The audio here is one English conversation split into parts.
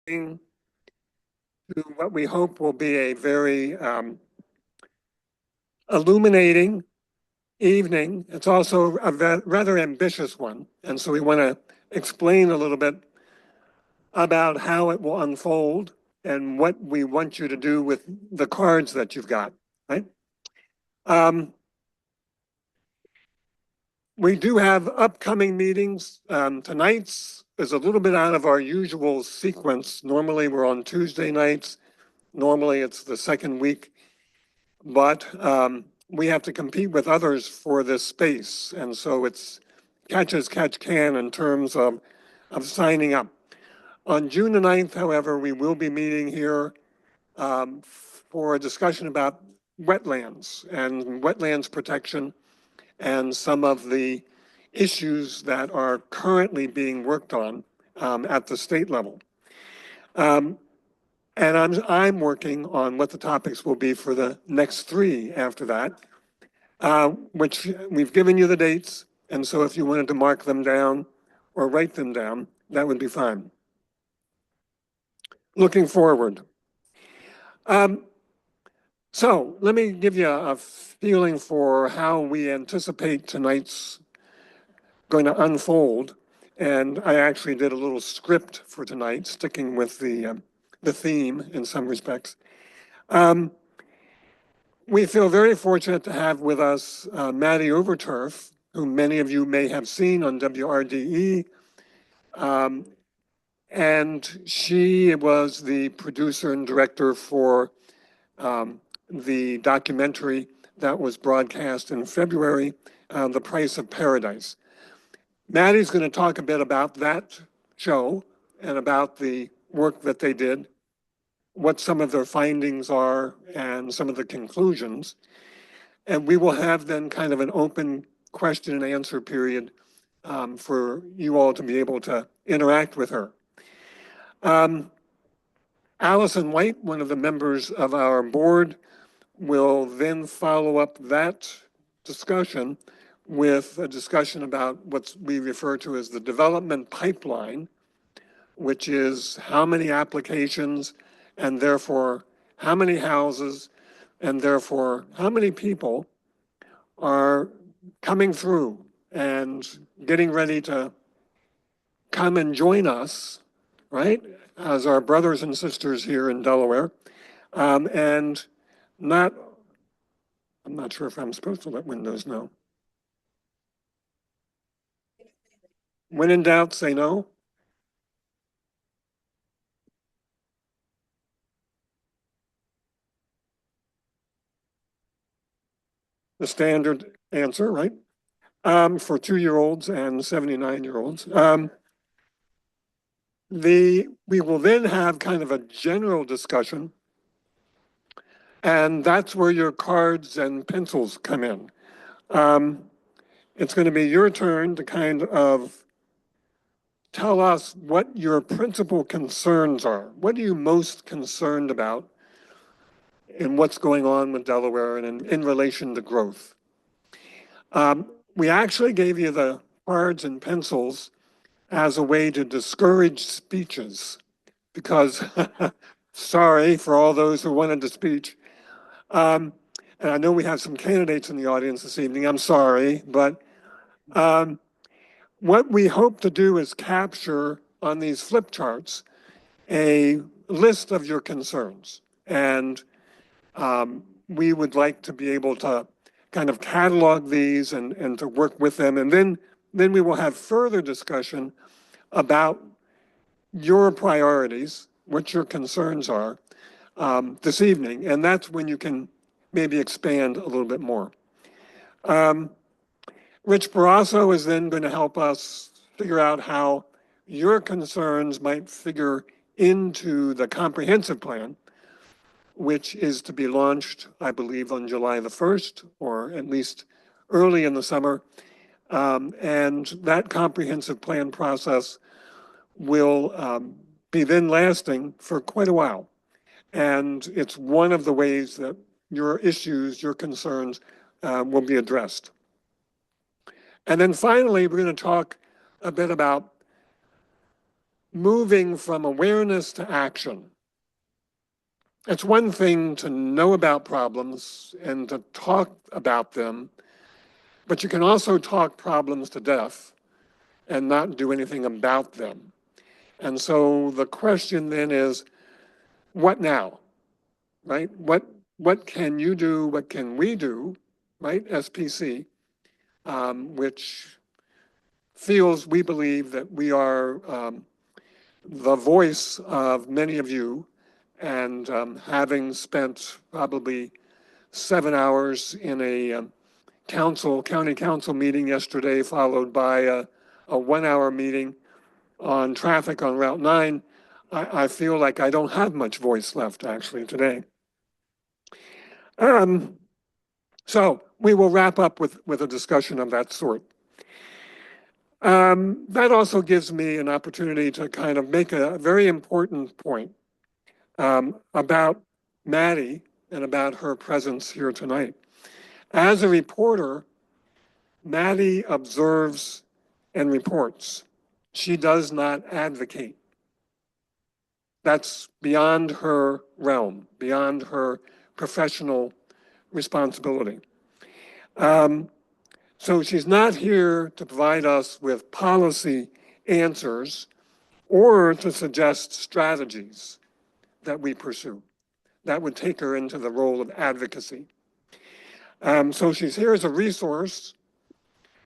to what we hope will be a very illuminating evening. It's also a rather ambitious one. And so we want to explain a little bit about how it will unfold and what we want you to do with the cards that you've got, right? We do have upcoming meetings. Tonight's is a little bit out of our usual sequence. Normally we're on Tuesday nights. Normally it's the second week, but we have to compete with others for this space. And so it's catch as catch can in terms of signing up. On June the 9th, however, we will be meeting here for a discussion about wetlands and wetlands protection and some of the issues that are currently being worked on at the state level. And I'm working on what the topics will be for the next three after that, which we've given you the dates. And so if you wanted to mark them down or write them down, that would be fine. Looking forward. So let me give you a feeling for how we anticipate tonight's going to unfold. And I actually did a little script for tonight, sticking with the theme in some respects. We feel very fortunate to have with us Maddie Overturf, who many of you may have seen on WRDE. And she was the producer and director for the documentary that was broadcast in February, The Price of Paradise. Maddie's going to talk a bit about that show and about the work that they did, what some of their findings are, and some of the conclusions. And we will have then kind of an open question and answer period for you all to be able to interact with her. Allison White, one of the members of our board, will then follow up that discussion with a discussion about what we refer to as the development pipeline, which is how many applications and therefore how many houses and therefore how many people are coming through and getting ready to come and join us, right, as our brothers and sisters here in Delaware. And not, I'm not sure if I'm supposed to let Windows know. When in doubt, say no. The standard answer, right? For 2-year-olds and 79-year-olds. We will then have kind of a general discussion, and that's where your cards and pencils come in. It's going to be your turn to kind of tell us what your principal concerns are. What are you most concerned about in what's going on with Delaware and in relation to growth? We actually gave you the cards and pencils as a way to discourage speeches because, sorry for all those who wanted to speak. And I know we have some candidates in the audience this evening. I'm sorry, but what we hope to do is capture on these flip charts a list of your concerns. And we would like to be able to kind of catalog these and to work with them. And then we will have further discussion about your priorities, what your concerns are this evening. And that's when you can maybe expand a little bit more. Rich Barrasso is then going to help us figure out how your concerns might figure into the comprehensive plan, which is to be launched, I believe, on July the 1st, or at least early in the summer. And that comprehensive plan process will be then lasting for quite a while. And it's one of the ways that your issues, your concerns will be addressed. And then finally, we're going to talk a bit about moving from awareness to action. It's one thing to know about problems and to talk about them, but you can also talk problems to death and not do anything about them. And so the question then is, what now, right? What can you do? What can we do, right? SPC, which feels, we believe that we are the voice of many of you, and having spent probably 7 hours in a county council meeting yesterday, followed by a 1 hour meeting on traffic on Route 9, I feel like I don't have much voice left actually today. So we will wrap up with a discussion of that sort. That also gives me an opportunity to kind of make a very important point about Maddie and about her presence here tonight. As a reporter, Maddie observes and reports. She does not advocate. That's beyond her realm, beyond her professional responsibility. So she's not here to provide us with policy answers or to suggest strategies that we pursue. That would take her into the role of advocacy. So she's here as a resource,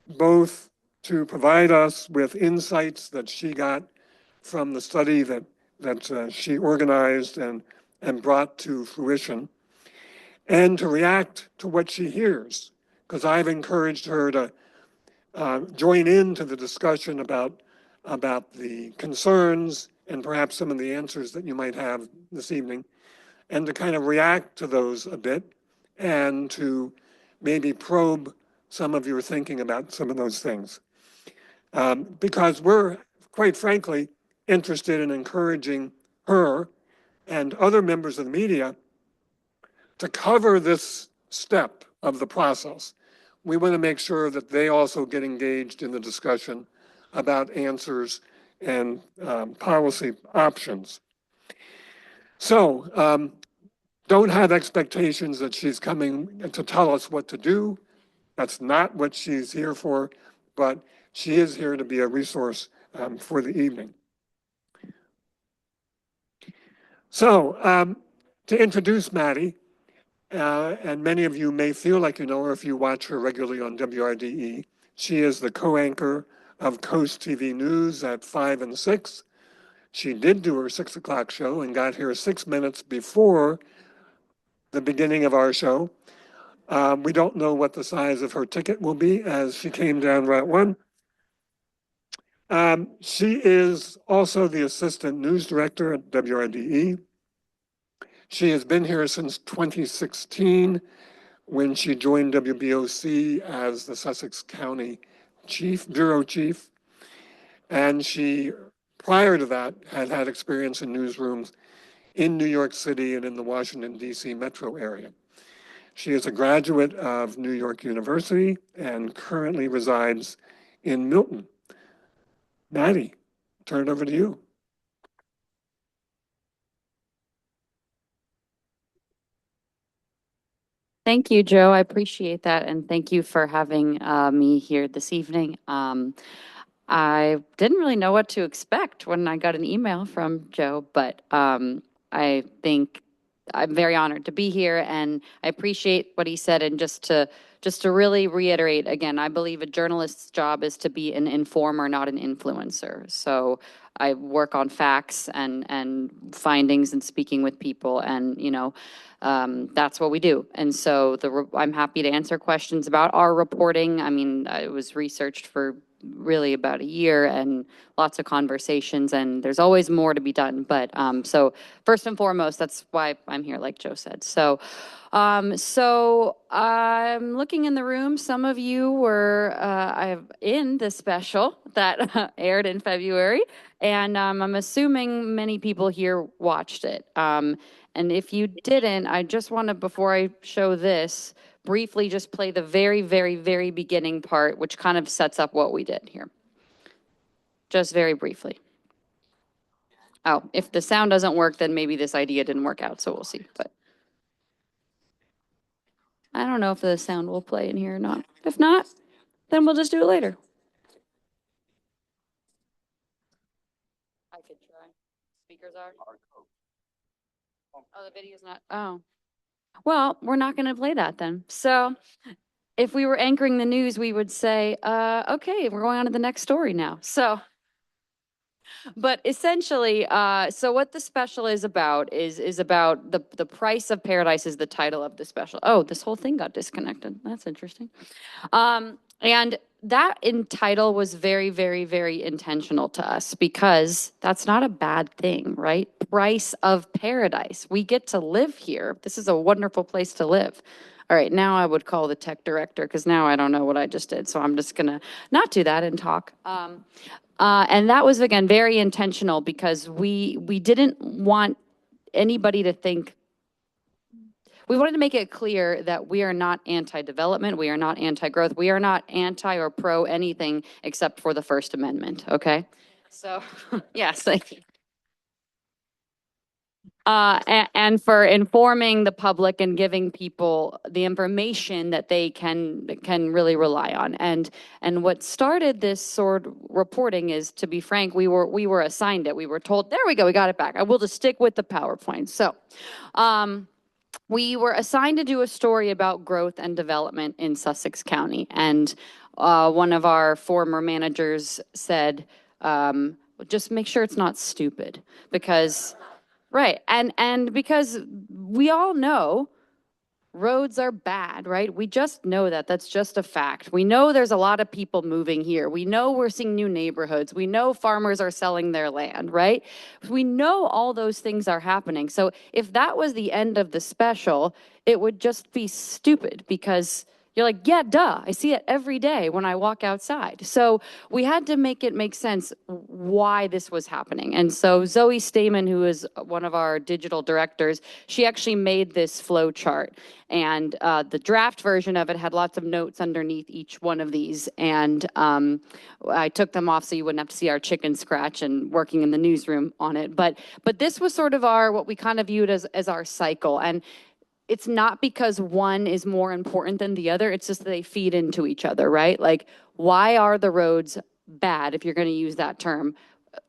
both to provide us with insights that she got from the study that she organized and brought to fruition, and to react to what she hears, because I've encouraged her to join into the discussion about the concerns and perhaps some of the answers that you might have this evening, and to kind of react to those a bit and to maybe probe some of your thinking about some of those things. Because we're, quite frankly, interested in encouraging her and other members of the media to cover this step of the process. We want to make sure that they also get engaged in the discussion about answers and policy options. So don't have expectations that she's coming to tell us what to do. That's not what she's here for, but she is here to be a resource for the evening. So to introduce Maddie, and many of you may feel like you know her if you watch her regularly on WRDE. She is the co-anchor of Coast TV News at 5 and 6. She did do her 6 o'clock show and got here 6 minutes before the beginning of our show. We don't know what the size of her ticket will be as she came down Route 1. She is also the assistant news director at WRDE. She has been here since 2016 when she joined WBOC as the Sussex County bureau chief. And she, prior to that, had had experience in newsrooms in New York City and in the Washington, D.C. metro area. She is a graduate of New York University and currently resides in Milton. Maddie, turn it over to you. Thank you, Joe. I appreciate that. And thank you for having me here this evening. I didn't really know what to expect when I got an email from Joe, but I think I'm very honored to be here, and I appreciate what he said. And just to really reiterate again, I believe a journalist's job is to be an informer, not an influencer. So I work on facts and findings and speaking with people, and that's what we do. And so I'm happy to answer questions about our reporting. I mean, it was researched for really about a year and lots of conversations, and there's always more to be done. But so first and foremost, that's why I'm here, like Joe said. So I'm looking in the room. Some of you were in the special that aired in February, and I'm assuming many people here watched it. And if you didn't, I just want to, before I show this, briefly just play the very, very, very beginning part, which kind of sets up what we did here. Just very briefly. Oh, if the sound doesn't work, then maybe this idea didn't work out, so we'll see, but I don't know if the sound will play in here or not. If not, then we'll just do it later. I could try. Speakers are? Oh, the video's not, oh. Well, we're not gonna play that then. So if we were anchoring the news, we would say, okay, we're going on to the next story now. So, but essentially, so what the special is about is about the price of paradise is the title of the special. Oh, this whole thing got disconnected. That's interesting. And that in title was very, very, very intentional to us because that's not a bad thing, right? Price of paradise. We get to live here. This is a wonderful place to live. All right, now I would call the tech director because now I don't know what I just did. So I'm just gonna not do that and talk. And that was again very intentional because we didn't want anybody to think we wanted to make it clear that we are not anti-development, we are not anti-growth, we are not anti or pro anything except for the First Amendment, okay? So, yes, thank you. And for informing the public and giving people the information that they can really rely on. And what started this sort of reporting is, to be frank, we were assigned it. We were told, there we go, we got it back. I will just stick with the PowerPoint. So, we were assigned to do a story about growth and development in Sussex County. And one of our former managers said, just make sure it's not stupid because, right. And because we all know roads are bad, right? We just know that. That's just a fact. We know there's a lot of people moving here. We know we're seeing new neighborhoods. We know farmers are selling their land, right? We know all those things are happening. So if that was the end of the special, it would just be stupid because you're like, yeah, duh. I see it every day when I walk outside. So we had to make it make sense why this was happening. And so Zoe Stamen, who is one of our digital directors, she actually made this flow chart. And the draft version of it had lots of notes underneath each one of these. And I took them off so you wouldn't have to see our chicken scratch and working in the newsroom on it. But this was sort of our, what we kind of viewed as our cycle. And it's not because one is more important than the other. It's just that they feed into each other, right? Like, why are the roads bad, if you're going to use that term?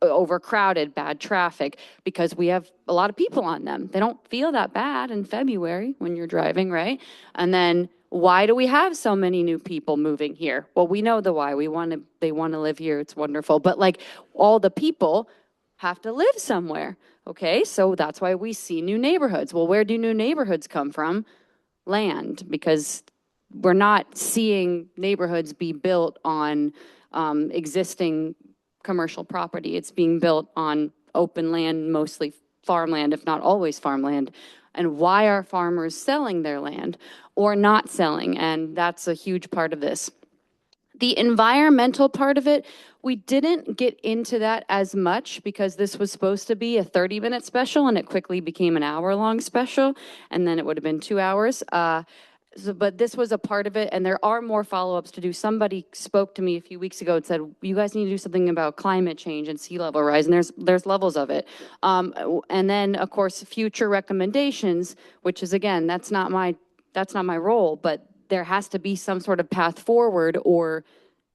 Overcrowded, bad traffic, because we have a lot of people on them. They don't feel that bad in February when you're driving, right? And then why do we have so many new people moving here? Well, we know the why. They want to live here. It's wonderful. But like all the people have to live somewhere. Okay, so that's why we see new neighborhoods. Well, where do new neighborhoods come from? Land, because we're not seeing neighborhoods be built on existing commercial property. It's being built on open land, mostly farmland, if not always farmland. And why are farmers selling their land or not selling? And that's a huge part of this. The environmental part of it, we didn't get into that as much because this was supposed to be a 30-minute special and it quickly became an hour-long special, and then it would have been 2 hours. But this was a part of it, and there are more follow-ups to do. Somebody spoke to me a few weeks ago and said, you guys need to do something about climate change and sea level rise, and there's levels of it. And then, of course, future recommendations, which is, again, that's not my role, but there has to be some sort of path forward or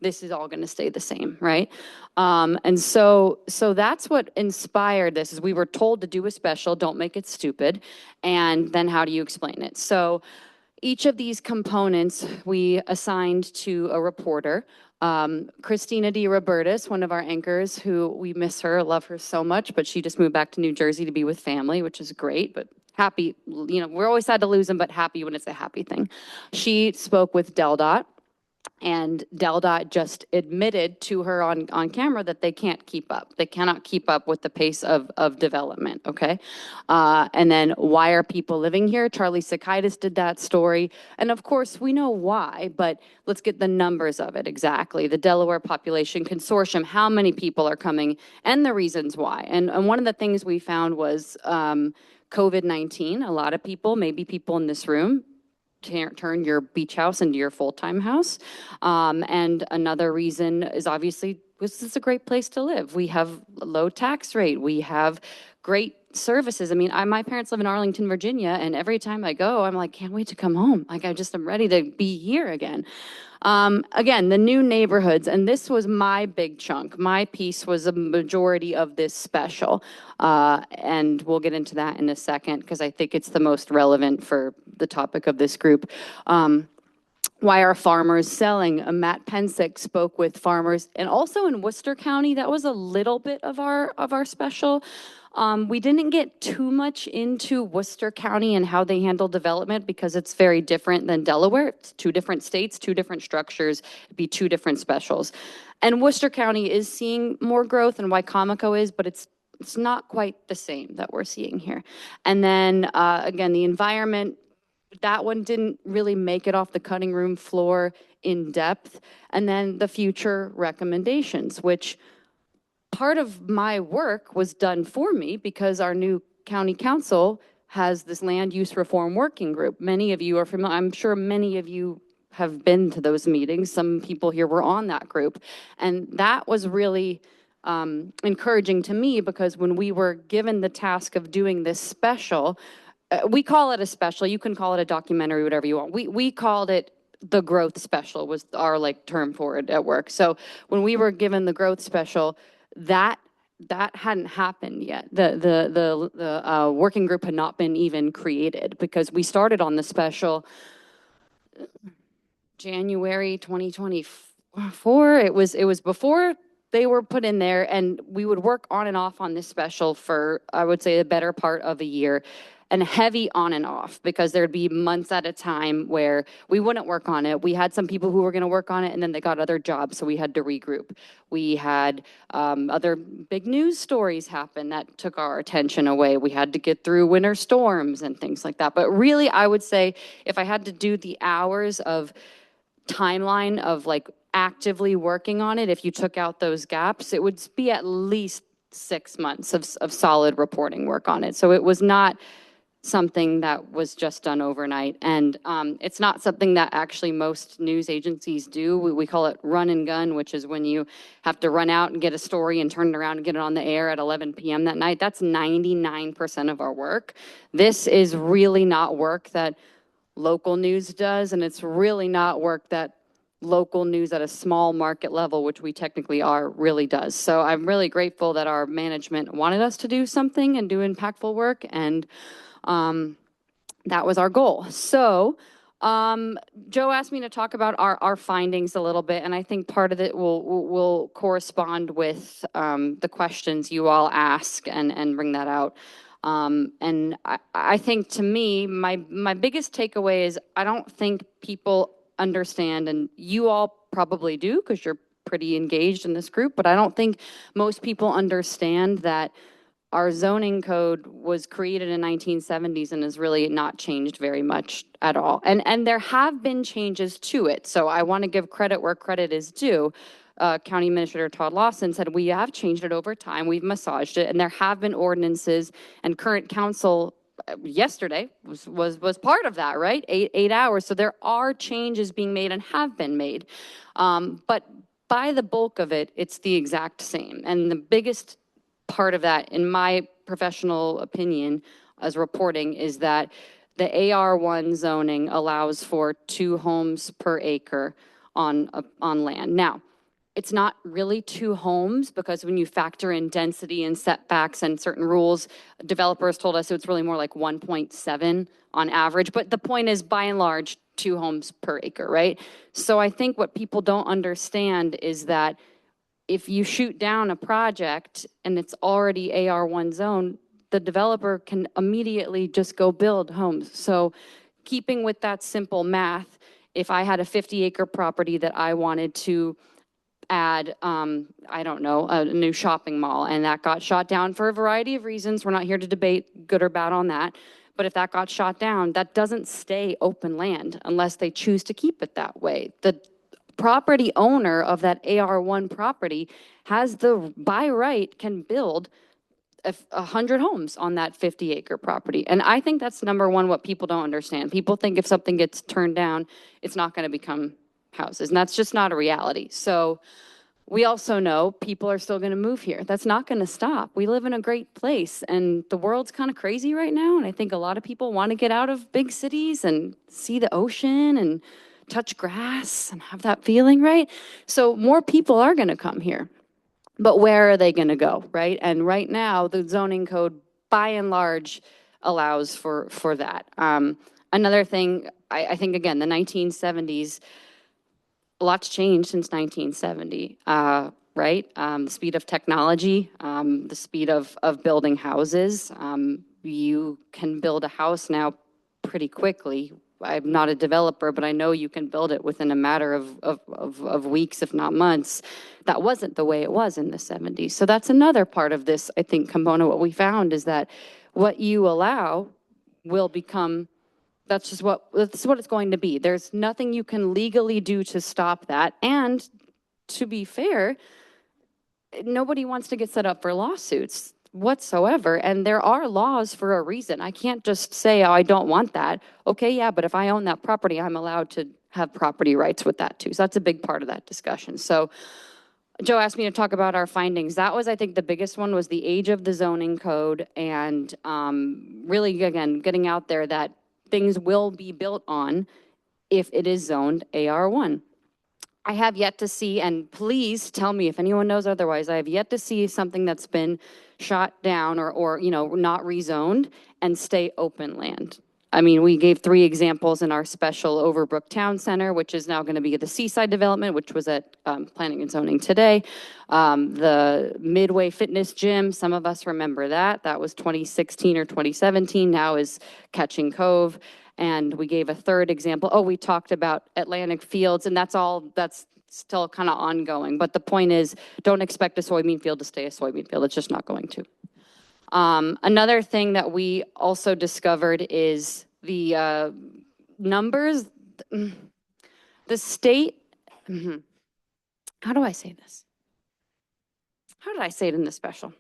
this is all going to stay the same, right? And so that's what inspired this is we were told to do a special, don't make it stupid, and then how do you explain it? So each of these components we assigned to a reporter. Christina D. Robertis, one of our anchors, who we miss her, love her so much, but she just moved back to New Jersey to be with family, which is great, but happy, you know, we're always sad to lose them, but happy when it's a happy thing. She spoke with Del Dot, and Del Dot just admitted to her on camera that they can't keep up. They cannot keep up with the pace of development, okay? And then why are people living here? Charlie Sakaitis did that story. And of course, we know why, but let's get the numbers of it exactly. The Delaware Population Consortium, how many people are coming, and the reasons why. And one of the things we found was COVID-19. A lot of people, maybe people in this room, turn your beach house into your full-time house. And another reason is obviously this is a great place to live. We have low tax rate. We have great services. I mean, my parents live in Arlington, Virginia, and every time I go, I'm like, can't wait to come home. Like, I'm ready to be here again. Again, the new neighborhoods, and this was my big chunk. My piece was a majority of this special. And we'll get into that in a second because I think it's the most relevant for the topic of this group. Why are farmers selling? Matt Pensick spoke with farmers, and also in Worcester County, that was a little bit of our special. We didn't get too much into Worcester County and how they handle development because it's very different than Delaware. It's two different states, two different structures, it'd be two different specials. And Worcester County is seeing more growth, and Wycomico is, but it's not quite the same that we're seeing here. And then again, the environment, that one didn't really make it off the cutting room floor in depth. And then the future recommendations, which part of my work was done for me because our new county council has this land use reform working group. Many of you are familiar, I'm sure many of you have been to those meetings. Some people here were on that group. And that was really encouraging to me because when we were given the task of doing this special, we call it a special. You can call it a documentary, whatever you want. We called it the growth special was our like term for it at work. So when we were given the growth special, that hadn't happened yet. The working group had not been even created because we started on the special January 2024. It was before they were put in there, and we would work on and off on this special for, I would say, the better part of a year, and heavy on and off because there'd be months at a time where we wouldn't work on it. We had some people who were going to work on it and then they got other jobs, so we had to regroup. We had other big news stories happen that took our attention away. We had to get through winter storms and things like that. But really, I would say if I had to do the hours of timeline of like actively working on it, if you took out those gaps, it would be at least 6 months of solid reporting work on it. So it was not something that was just done overnight. And it's not something that actually most news agencies do. We call it run and gun, which is when you have to run out and get a story and turn it around and get it on the air at 11 p.m. that night. That's 99% of our work. This is really not work that local news does, and it's really not work that local news at a small market level, which we technically are, really does. So I'm really grateful that our management wanted us to do something and do impactful work, and that was our goal. So Joe asked me to talk about our findings a little bit, and I think part of it will correspond with the questions you all ask and bring that out. And I think to me, my biggest takeaway is I don't think people understand, and you all probably do because you're pretty engaged in this group, but I don't think most people understand that our zoning code was created in 1970s and has really not changed very much at all. And there have been changes to it. So I want to give credit where credit is due. County Administrator Todd Lawson said, we have changed it over time. We've massaged it, and there have been ordinances, and current council yesterday was part of that, right? Eight hours. So there are changes being made and have been made. But by the bulk of it, it's the exact same. And the biggest part of that, in my professional opinion, as reporting, is that the AR1 zoning allows for 2 homes per acre on land. Now, it's not really 2 homes because when you factor in density and setbacks and certain rules, developers told us it's really more like 1.7 on average. But the point is, by and large, 2 homes per acre, right? So I think what people don't understand is that if you shoot down a project and it's already AR1 zone, the developer can immediately just go build homes. So keeping with that simple math, if I had a 50-acre property that I wanted to add, I don't know, a new shopping mall, and that got shot down for a variety of reasons. We're not here to debate good or bad on that. But if that got shot down, that doesn't stay open land unless they choose to keep it that way. The property owner of that AR1 property has the, by right, can build 100 homes on that 50-acre property. And I think that's number one, what people don't understand. People think if something gets turned down, it's not going to become houses. And that's just not a reality. So we also know people are still going to move here. That's not going to stop. We live in a great place, and the world's kind of crazy right now. And I think a lot of people want to get out of big cities and see the ocean and touch grass and have that feeling, right? So more people are going to come here. But where are they going to go, right? And right now, the zoning code, by and large, allows for that. Another thing, I think, again, the 1970s, a lot's changed since 1970, right? The speed of technology, the speed of building houses. You can build a house now pretty quickly. I'm not a developer, but I know you can build it within a matter of weeks, if not months. That wasn't the way it was in the 70s. So that's another part of this, I think, component. What we found is that what you allow will become, that's what it's going to be. There's nothing you can legally do to stop that. And to be fair, nobody wants to get set up for lawsuits whatsoever. And there are laws for a reason. I can't just say, oh, I don't want that. Okay, yeah, but if I own that property, I'm allowed to have property rights with that too. So that's a big part of that discussion. So Joe asked me to talk about our findings. That was, I think, the biggest one was the age of the zoning code, and really, again, getting out there that things will be built on if it is zoned AR1. I have yet to see, and please tell me if anyone knows otherwise, I have yet to see something that's been shot down or not rezoned and stay open land. I mean, we gave 3 examples in our special Overbrook Town Center, which is now going to be the Seaside Development, which was at Planning and Zoning today. The Midway Fitness Gym, some of us remember that. That was 2016 or 2017, now is Catching Cove. And we gave a 3rd example. Oh, we talked about Atlantic Fields, and that's still kind of ongoing. But the point is, don't expect a soybean field to stay a soybean field. It's just not going to. Another thing that we also discovered is the numbers. The state, how do I say this? How did I say it in the special?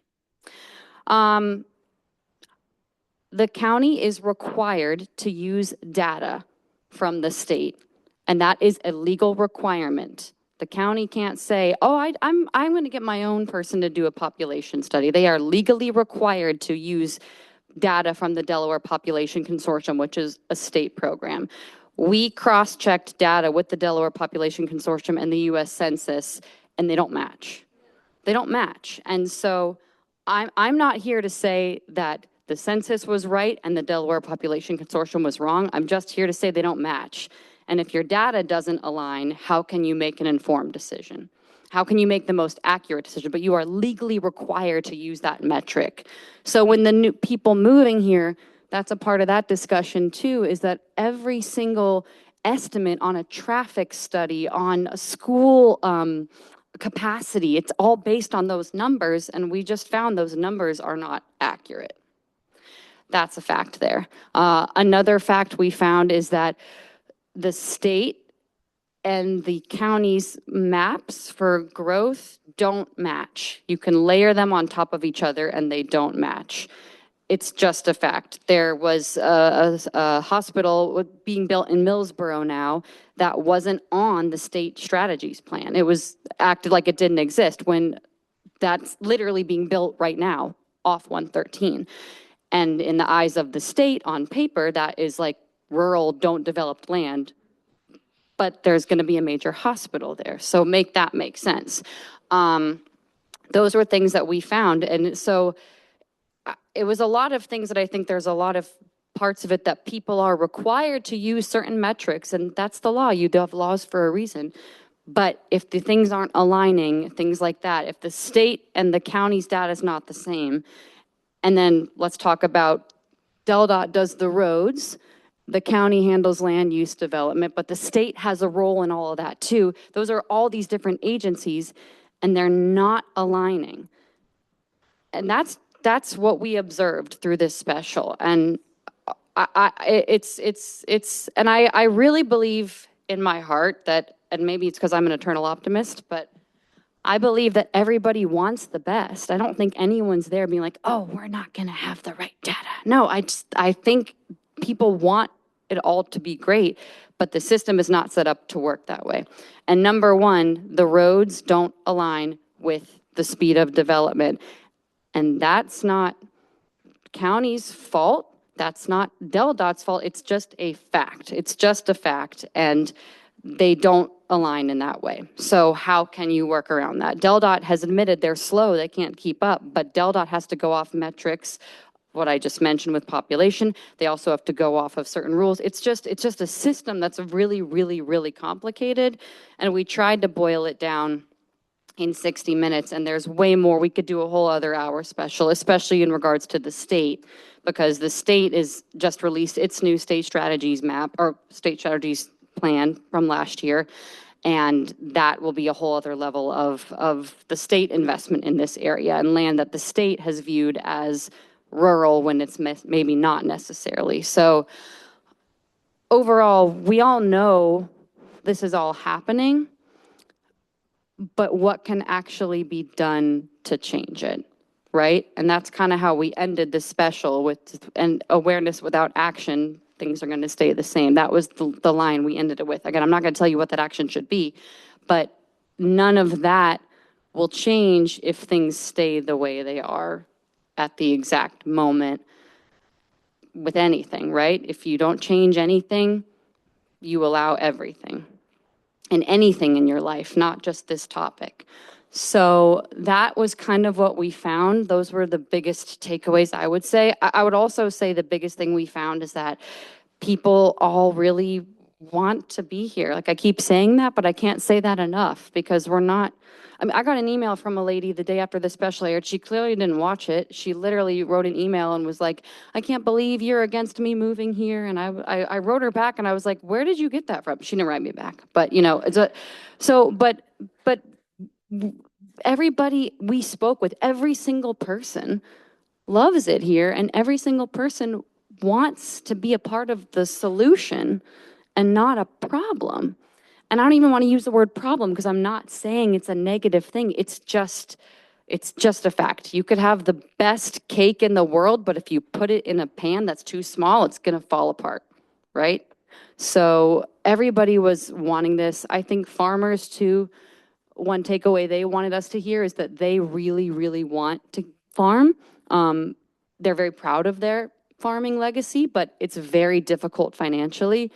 The county is required to use data from the state, and that is a legal requirement. The county can't say, oh, I'm going to get my own person to do a population study. They are legally required to use data from the Delaware Population Consortium, which is a state program. We cross-checked data with the Delaware Population Consortium and the US Census, and they don't match. They don't match. And so I'm not here to say that the census was right and the Delaware Population Consortium was wrong. I'm just here to say they don't match. And if your data doesn't align, how can you make an informed decision? How can you make the most accurate decision? But you are legally required to use that metric. So when the new people moving here, that's a part of that discussion too, is that every single estimate on a traffic study, on a school capacity, it's all based on those numbers, and we just found those numbers are not accurate. That's a fact there. Another fact we found is that the state and the county's maps for growth don't match. You can layer them on top of each other and they don't match. It's just a fact. There was a hospital being built in Millsboro now that wasn't on the state strategies plan. It was acted like it didn't exist when that's literally being built right now off 113. And in the eyes of the state on paper, that is like rural, don't developed land, but there's going to be a major hospital there. So make that make sense. Those were things that we found. And so it was a lot of things that I think there's a lot of parts of it that people are required to use certain metrics, and that's the law. You have laws for a reason. But if the things aren't aligning, things like that, if the state and the county's data is not the same, and then let's talk about DelDOT does the roads, the county handles land use development, but the state has a role in all of that too. Those are all these different agencies, and they're not aligning. And that's what we observed through this special. And I really believe in my heart that, and maybe it's because I'm an eternal optimist, but I believe that everybody wants the best. I don't think anyone's there being like, oh, we're not going to have the right data. No, I think people want it all to be great, but the system is not set up to work that way. And number one, the roads don't align with the speed of development. And that's not county's fault. That's not DelDOT's fault. It's just a fact. It's just a fact. And they don't align in that way. So how can you work around that? DelDOT has admitted they're slow, they can't keep up, but DelDOT has to go off metrics, what I just mentioned with population. They also have to go off of certain rules. It's just a system that's really, really, really complicated. And we tried to boil it down in 60 minutes, and there's way more. We could do a whole other hour special, especially in regards to the state, because the state is just released its new state strategies map, or state strategies plan from last year. And that will be a whole other level of the state investment in this area and land that the state has viewed as rural when it's maybe not necessarily. So overall, we all know this is all happening, but what can actually be done to change it, right? And that's kind of how we ended the special with, and awareness without action, things are going to stay the same. That was the line we ended it with. Again, I'm not going to tell you what that action should be, but none of that will change if things stay the way they are at the exact moment with anything, right? If you don't change anything, you allow everything and anything in your life, not just this topic. So that was kind of what we found. Those were the biggest takeaways, I would say. I would also say the biggest thing we found is that people all really want to be here. Like I keep saying that, but I can't say that enough because we're not. I mean, I got an email from a lady the day after the special aired. She clearly didn't watch it. She literally wrote an email and was like, I can't believe you're against me moving here. And I wrote her back and I was like, where did you get that from? She didn't write me back, but you know, but everybody we spoke with, every single person loves it here, and every single person wants to be a part of the solution and not a problem. And I don't even want to use the word problem because I'm not saying it's a negative thing. It's just a fact. You could have the best cake in the world, but if you put it in a pan that's too small, it's going to fall apart, right? So everybody was wanting this. I think farmers too, one takeaway they wanted us to hear is that they really, really want to farm. They're very proud of their farming legacy, but it's very difficult financially.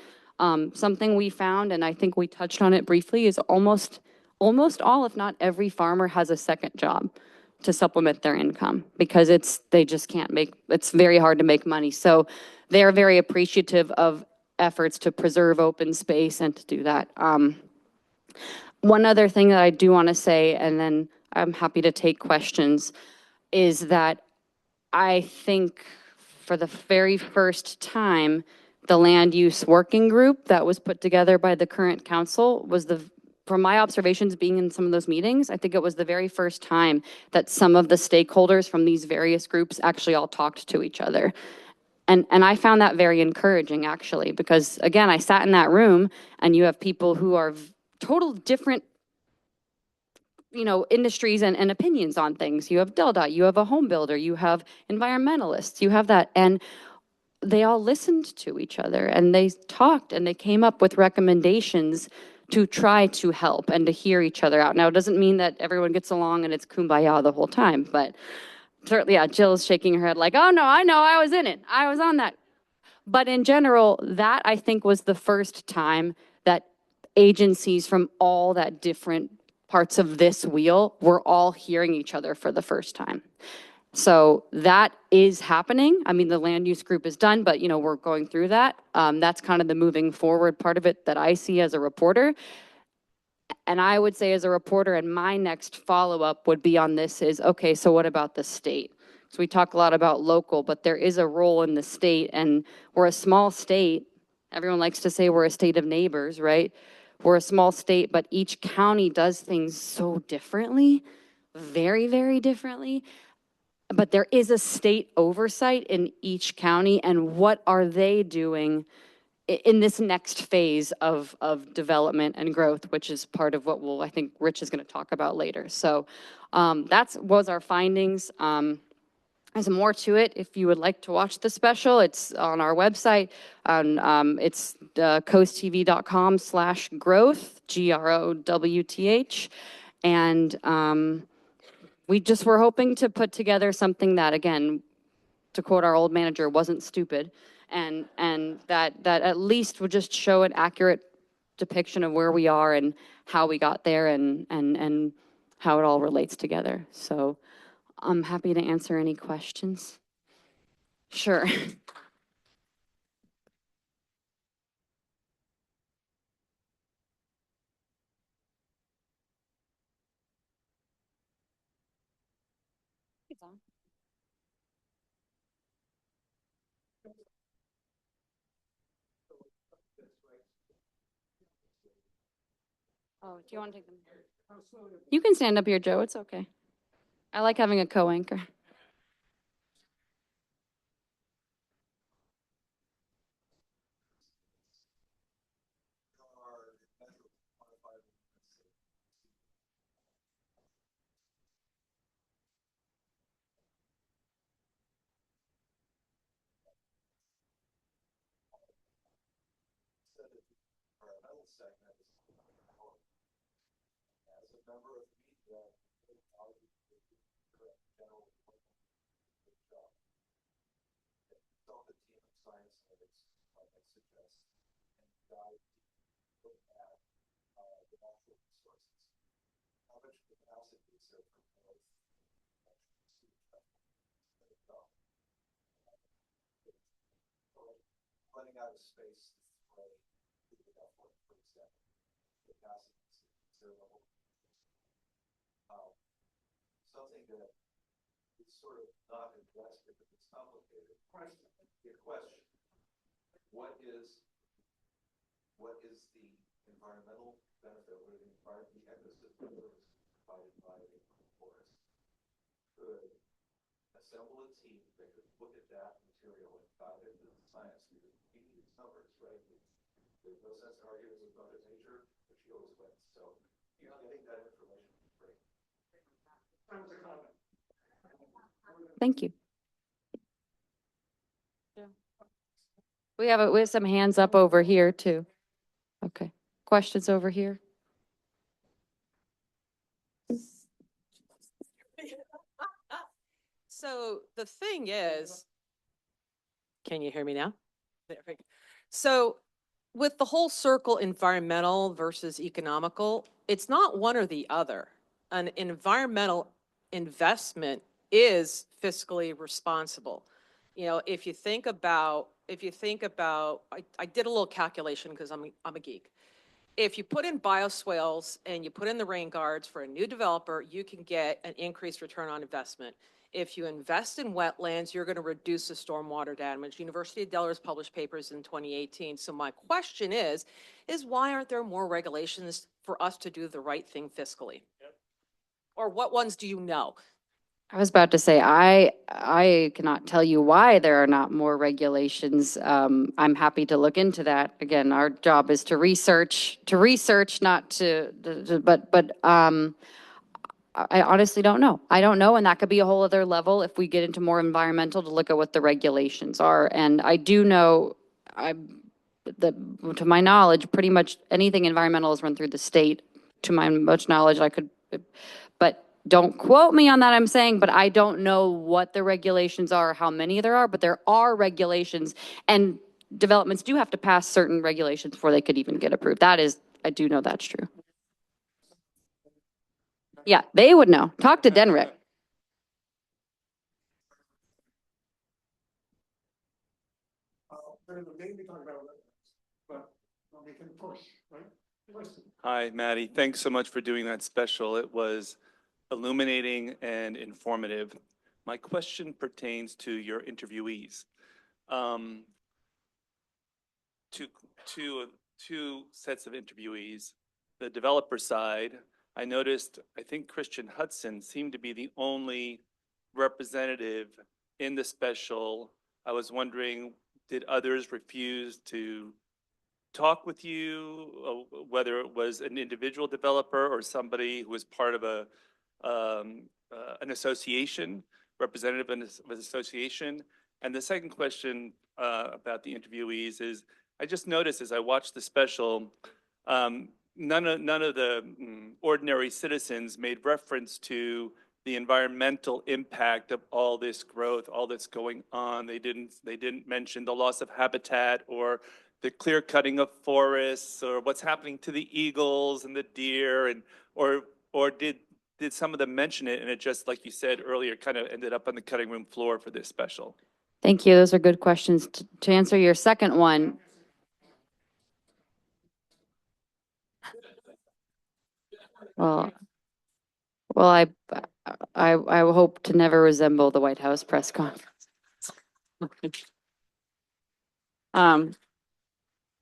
Something we found, and I think we touched on it briefly, is almost all, if not every farmer has a second job to supplement their income because they just can't make, it's very hard to make money. So they're very appreciative of efforts to preserve open space and to do that. One other thing that I do want to say, and then I'm happy to take questions, is that I think for the very first time, the land use working group that was put together by the current council was from my observations being in some of those meetings, I think it was the very first time that some of the stakeholders from these various groups actually all talked to each other. And I found that very encouraging actually, because again, I sat in that room and you have people who are total different, you know, industries and opinions on things. You have DelDOT, you have a home builder, you have environmentalists, you have that. And they all listened to each other and they talked and they came up with recommendations to try to help and to hear each other out. Now, it doesn't mean that everyone gets along and it's kumbaya the whole time, but certainly, yeah, Jill's shaking her head like, oh no, I know, I was in it. I was on that. But in general, that I think was the first time that agencies from all that different parts of this wheel were all hearing each other for the first time. So that is happening. I mean, the land use group is done, but you know, we're going through that. That's kind of the moving forward part of it that I see as a reporter. And I would say as a reporter, and my next follow-up would be on this is, okay, so what about the state? So we talk a lot about local, but there is a role in the state, and we're a small state. Everyone likes to say we're a state of neighbors, right? We're a small state, but each county does things so differently, very, very differently. But there is a state oversight in each county, and what are they doing in this next phase of development and growth, which is part of what I think Rich is going to talk about later. So that's was our findings. There's more to it. If you would like to watch the special, it's on our website. It's coasttv.com/growth, GROWTH. And we just were hoping to put together something that, again, to quote our old manager, wasn't stupid, and that at least would just show an accurate depiction of where we are and how we got there and how it all relates together. So I'm happy to answer any questions. Sure. Oh, do you want to take them? You can stand up here, Joe. It's okay. I like having a co-anchor. Thank you. We have some hands up over here too. Okay. Questions over here? So the thing is, can you hear me now? There we go. So with the whole circle environmental versus economical, it's not one or the other. An environmental investment is fiscally responsible. You know, if you think about, I did a little calculation because I'm a geek. If you put in bioswales and you put in the rain guards for a new developer, you can get an increased return on investment. If you invest in wetlands, you're going to reduce the stormwater damage. University of Delaware's published papers in 2018. So my question is why aren't there more regulations for us to do the right thing fiscally? Yep. Or what ones do you know? I was about to say, I cannot tell you why there are not more regulations. I'm happy to look into that. Again, our job is to research, not but I honestly don't know. I don't know, and that could be a whole other level if we get into more environmental to look at what the regulations are. And I do know, to my knowledge, pretty much anything environmental is run through the state. To my much knowledge, but don't quote me on that, I'm saying, but I don't know what the regulations are, how many there are, but there are regulations, and developments do have to pass certain regulations before they could even get approved. I do know that's true. Yeah, they would know. Talk to Denrick. But we can push, right? Hi, Maddie. Thanks so much for doing that special. It was illuminating and informative. My question pertains to your interviewees. Two, two sets of interviewees. The developer side, I noticed, I think Christian Hudson seemed to be the only representative in the special. I was wondering, did others refuse to talk with you, whether it was an individual developer or somebody who was part of an association, representative of an association? And the second question about the interviewees is, I just noticed as I watched the special, none of the ordinary citizens made reference to the environmental impact of all this growth, all that's going on. They didn't mention the loss of habitat or the clear cutting of forests or what's happening to the eagles and the deer, and or did some of them mention it and it just, like you said earlier, kind of ended up on the cutting room floor for this special? Thank you. Those are good questions. To answer your second one, well, well, I hope to never resemble the White House press conference.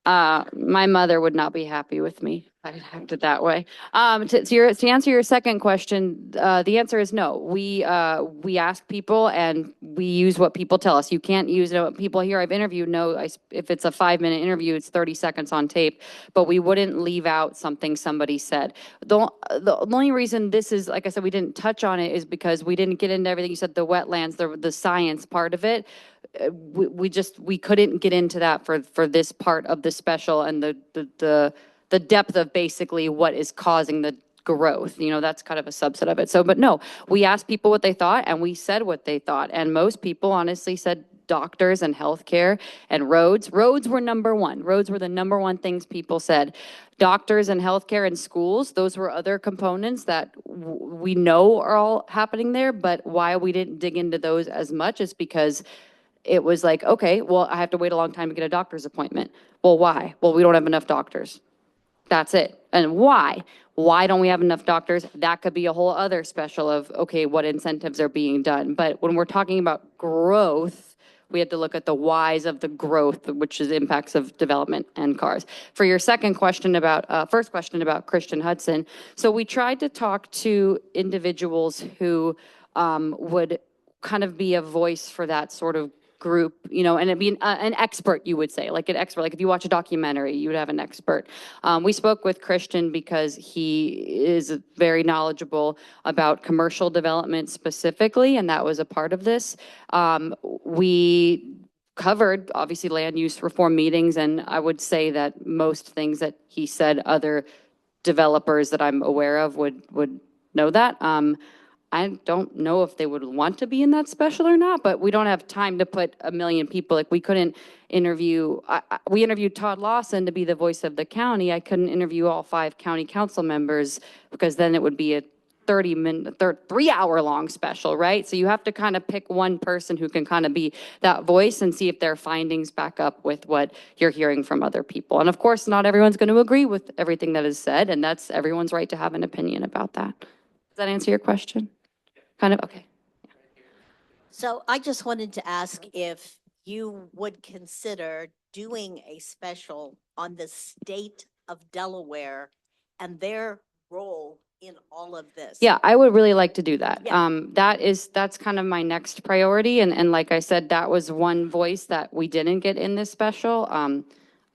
My mother would not be happy with me if I acted that way. To answer your second question, the answer is no. We ask people and we use what people tell us. You can't use what people here I've interviewed know. If it's a 5-minute interview, it's 30 seconds on tape, but we wouldn't leave out something somebody said. The only reason this is, like I said, we didn't touch on it is because we didn't get into everything you said, the wetlands, the science part of it. We couldn't get into that for this part of the special and the depth of basically what is causing the growth. That's kind of a subset of it. So, but no, we asked people what they thought and we said what they thought. And most people honestly said doctors and healthcare and roads. Roads were number one. Roads were the number one things people said. Doctors and healthcare and schools, those were other components that we know are all happening there. But why we didn't dig into those as much is because it was like, okay, well, I have to wait a long time to get a doctor's appointment. Well, why? Well, we don't have enough doctors. That's it. And why? Why don't we have enough doctors? That could be a whole other special of, okay, what incentives are being done. But when we're talking about growth, we have to look at the whys of the growth, which is impacts of development and cars. For your second question first question about Christian Hudson, so we tried to talk to individuals who would kind of be a voice for that sort of group, and it'd be an expert, you would say, like an expert. Like if you watch a documentary, you would have an expert. We spoke with Christian because he is very knowledgeable about commercial development specifically, and that was a part of this. We covered, obviously, land use reform meetings, and I would say that most things that he said, other developers that I'm aware of would know that. I don't know if they would want to be in that special or not, but we don't have time to put a million people. Like we couldn't interview, we interviewed Todd Lawson to be the voice of the county. I couldn't interview all 5 county council members because then it would be a 30-minute, 3-hour-long special, right? So you have to kind of pick one person who can kind of be that voice and see if their findings back up with what you're hearing from other people. And of course, not everyone's going to agree with everything that is said, and that's everyone's right to have an opinion about that. Does that answer your question? Kind of, okay. So I just wanted to ask if you would consider doing a special on the state of Delaware and their role in all of this. Yeah, I would really like to do that. Yeah. That's kind of my next priority. And like I said, that was one voice that we didn't get in this special. I'm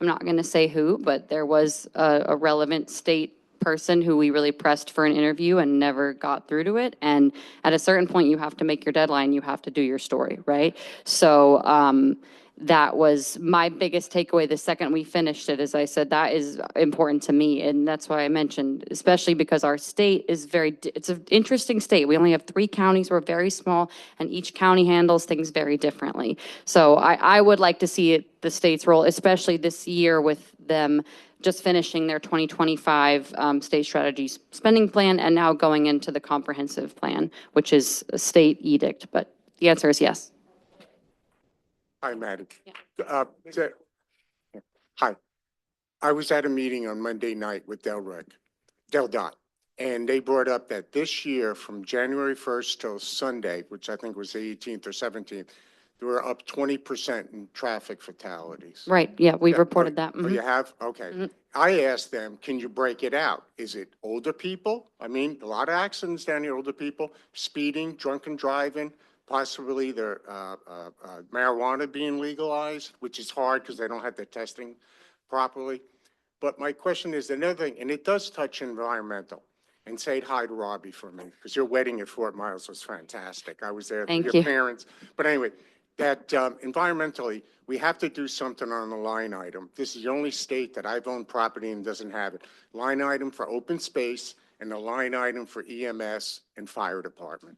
not going to say who, but there was a relevant state person who we really pressed for an interview and never got through to it. And at a certain point, you have to make your deadline. You have to do your story, right? So that was my biggest takeaway the second we finished it. As I said, that is important to me. And that's why I mentioned, especially because our state is it's an interesting state. We only have 3 counties. We're very small, and each county handles things very differently. So I would like to see the state's role, especially this year with them just finishing their 2025 state strategy spending plan and now going into the comprehensive plan, which is a state edict. But the answer is yes. Hi, Maddie. Yeah. Hi. I was at a meeting on Monday night with Del Dot, and they brought up that this year from January 1st till Sunday, which I think was the 18th or 17th, they were up 20% in traffic fatalities. Right, yeah, we've Yeah, reported that. Oh, you have? Okay. I asked them, can you break it out? Is it older people? I mean, a lot of accidents down here, older people, speeding, drunken driving, possibly their marijuana being legalized, which is hard because they don't have the testing properly. But my question is another thing, and it does touch environmental. And say hi to Robbie for me, because your wedding at Fort Myers was fantastic. I was there with Thank your you. parents. But anyway, that environmentally, we have to do something on the line item. This is the only state that I've owned property and doesn't have it. Line item for open space and the line item for EMS and fire department.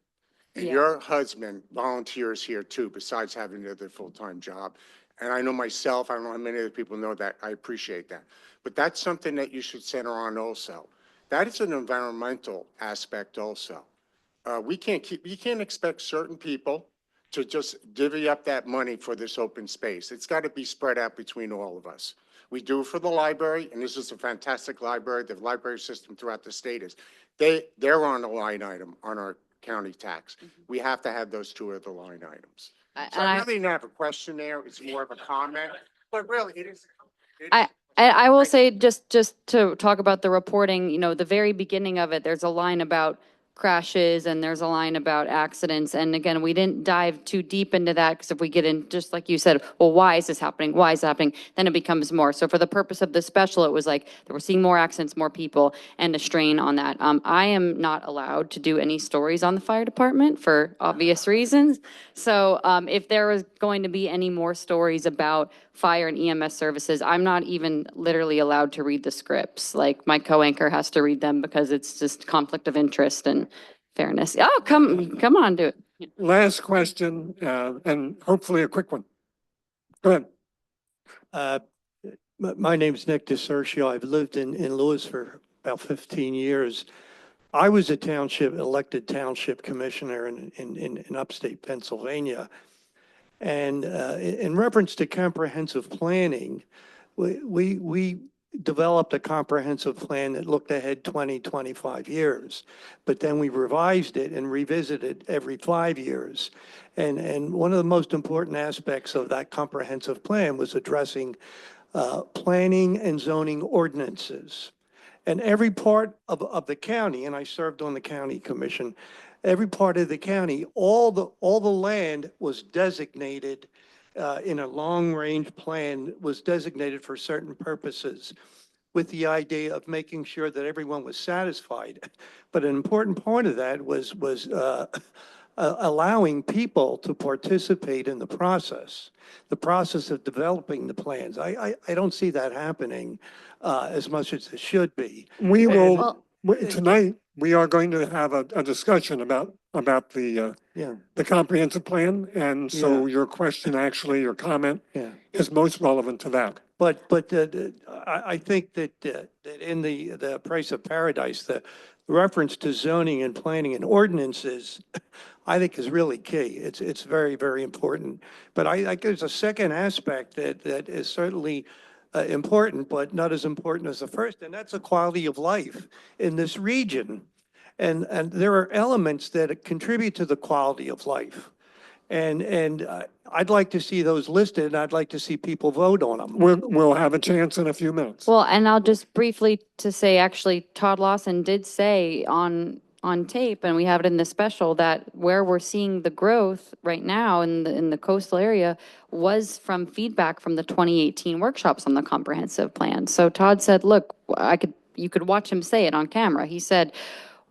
And Yeah. your husband volunteers here too, besides having another full-time job. And I know myself, I don't know how many other people know that. I appreciate that. But that's something that you should center on also. That is an environmental aspect also. You can't expect certain people to just divvy up that money for this open space. It's got to be spread out between all of us. We do it for the library, and this is a fantastic library. The library system throughout the state is, they're on a line item on our county tax. We have to have those two other line items. So And I I, really don't have a question there. It's more of a comment, but really it is. I will say, just to talk about the reporting, you know, the very beginning of it, there's a line about crashes and there's a line about accidents. And again, we didn't dive too deep into that, because if we get in, just like you said, well, why is this happening? Why is it happening? Then it becomes more. So for the purpose of the special, it was like, that we're seeing more accidents, more people, and a strain on that. I am not allowed to do any stories on the fire department for obvious reasons. So if there was going to be any more stories about fire and EMS services, I'm not even literally allowed to read the scripts. Like, my co-anchor has to read them because it's just conflict of interest and fairness. Oh, come on, do it. Last question, and hopefully a quick one. Go ahead. My name's Nick DeSergio. I've lived in Lewis for about 15 years. I was a elected township commissioner in upstate Pennsylvania. And in reference to comprehensive planning, we developed a comprehensive plan that looked ahead 20, 25 years, but then we revised it and revisited every 5 years. And one of the most important aspects of that comprehensive plan was addressing planning and zoning ordinances. And every part of the county, and I served on the county commission, every part of the county, all the land was designated in a long-range plan, was designated for certain purposes, with the idea of making sure that everyone was satisfied. But an important part of that was allowing people to participate in the process of developing the plans. I don't see that happening as much as it should be. We And- will, tonight, we are going to have a discussion about the Yeah, comprehensive plan. And so Yeah. your question, actually, your comment yeah. is most relevant to that. But I think that in the Price of Paradise, the reference to zoning and planning and ordinances, I think is really key. It's very, very important. But I there's a second aspect that is certainly important, but not as important as the first, and that's the quality of life in this region. And there are elements that contribute to the quality of life. And I'd like to see those listed, and I'd like to see people vote on them. We'll have a chance in a few minutes. Well, and I'll just briefly to say, actually, Todd Lawson did say on tape, and we have it in the special, that where we're seeing the growth right now in the coastal area was from feedback from the 2018 workshops on the comprehensive plan. So Todd said, look, you could watch him say it on camera. He said,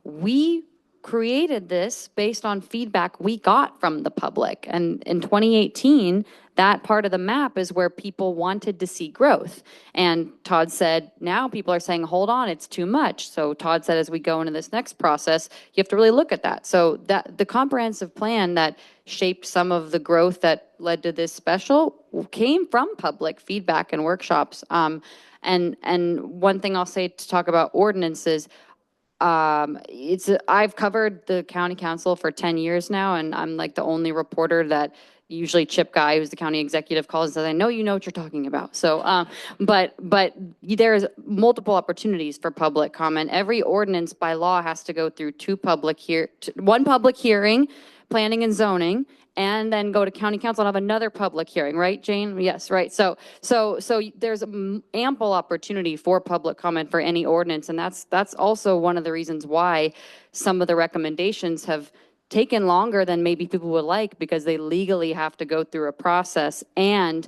we created this based on feedback we got from the public. And in 2018, that part of the map is where people wanted to see growth. And Todd said, now people are saying, hold on, it's too much. So Todd said, as we go into this next process, you have to really look at that. So that the comprehensive plan that shaped some of the growth that led to this special came from public feedback and workshops. And one thing I'll say to talk about ordinances, I've covered the county council for 10 years now, and I'm like the only reporter that usually Chip Guy, who's the county executive, calls and says, I know you know what you're talking about. So, but there's multiple opportunities for public comment. Every ordinance by law has to go through one public hearing, planning and zoning, and then go to county council and have another public hearing, right, Jane? Yes, right. So there's ample opportunity for public comment for any ordinance, and that's also one of the reasons why some of the recommendations have taken longer than maybe people would like, because they legally have to go through a process, and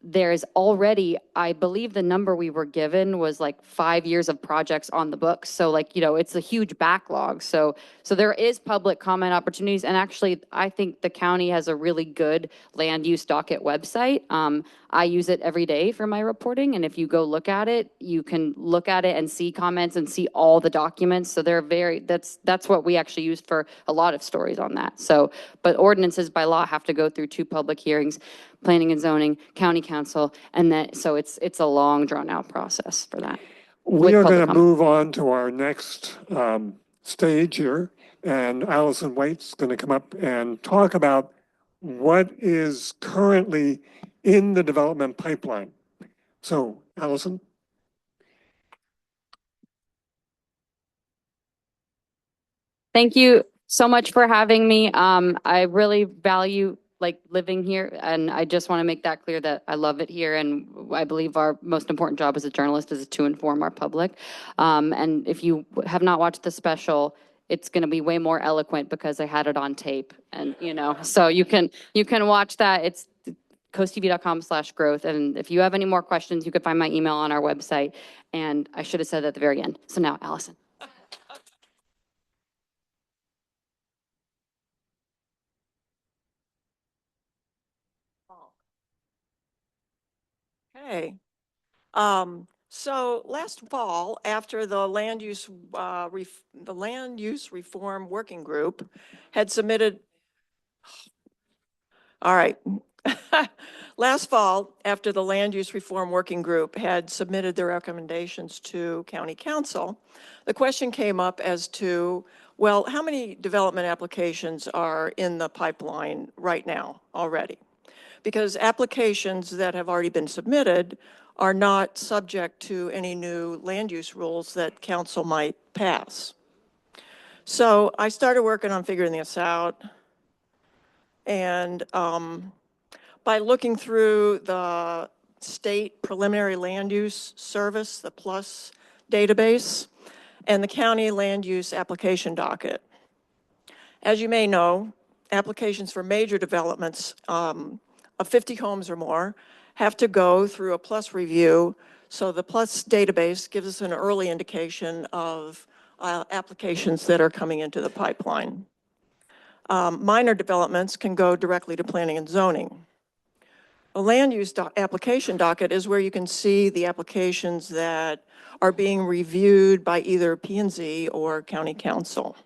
there's already, I believe the number we were given was like 5 years of projects on the books. So like, it's a huge backlog. So there is public comment opportunities. And actually, I think the county has a really good land use docket website. I use it every day for my reporting. And if you go look at it, you can look at it and see comments and see all the documents. So they're that's what we actually use for a lot of stories on that. So, but ordinances by law have to go through 2 public hearings, planning and zoning, county council, and then, so it's a long drawn out process for that. We with are public going to comment. move on to our next stage here, and Allison Waite's going to come up and talk about what is currently in the development pipeline. So, Allison? Thank you so much for having me. I really value like living here, and I just want to make that clear that I love it here, and I believe our most important job as a journalist is to inform our public. And if you have not watched the special, it's going to be way more eloquent because I had it on tape, and so you can watch that. It's coasttv.com/growth. And if you have any more questions, you can find my email on our website. And I should have said that at the very end. So now, Allison. Okay. So last fall, after the land use reform working group had submitted, all right. Last fall, after the land use reform working group had submitted their recommendations to county council, the question came up as to, well, how many development applications are in the pipeline right now already? Because applications that have already been submitted are not subject to any new land use rules that council might pass. So I started working on figuring this out. And by looking through the state preliminary land use service, the PLUS database, and the county land use application docket. As you may know, applications for major developments of 50 homes or more have to go through a PLUS review. So the PLUS database gives us an early indication of applications that are coming into the pipeline. Minor developments can go directly to planning and zoning. A land use application docket is where you can see the applications that are being reviewed by either P&Z or county council.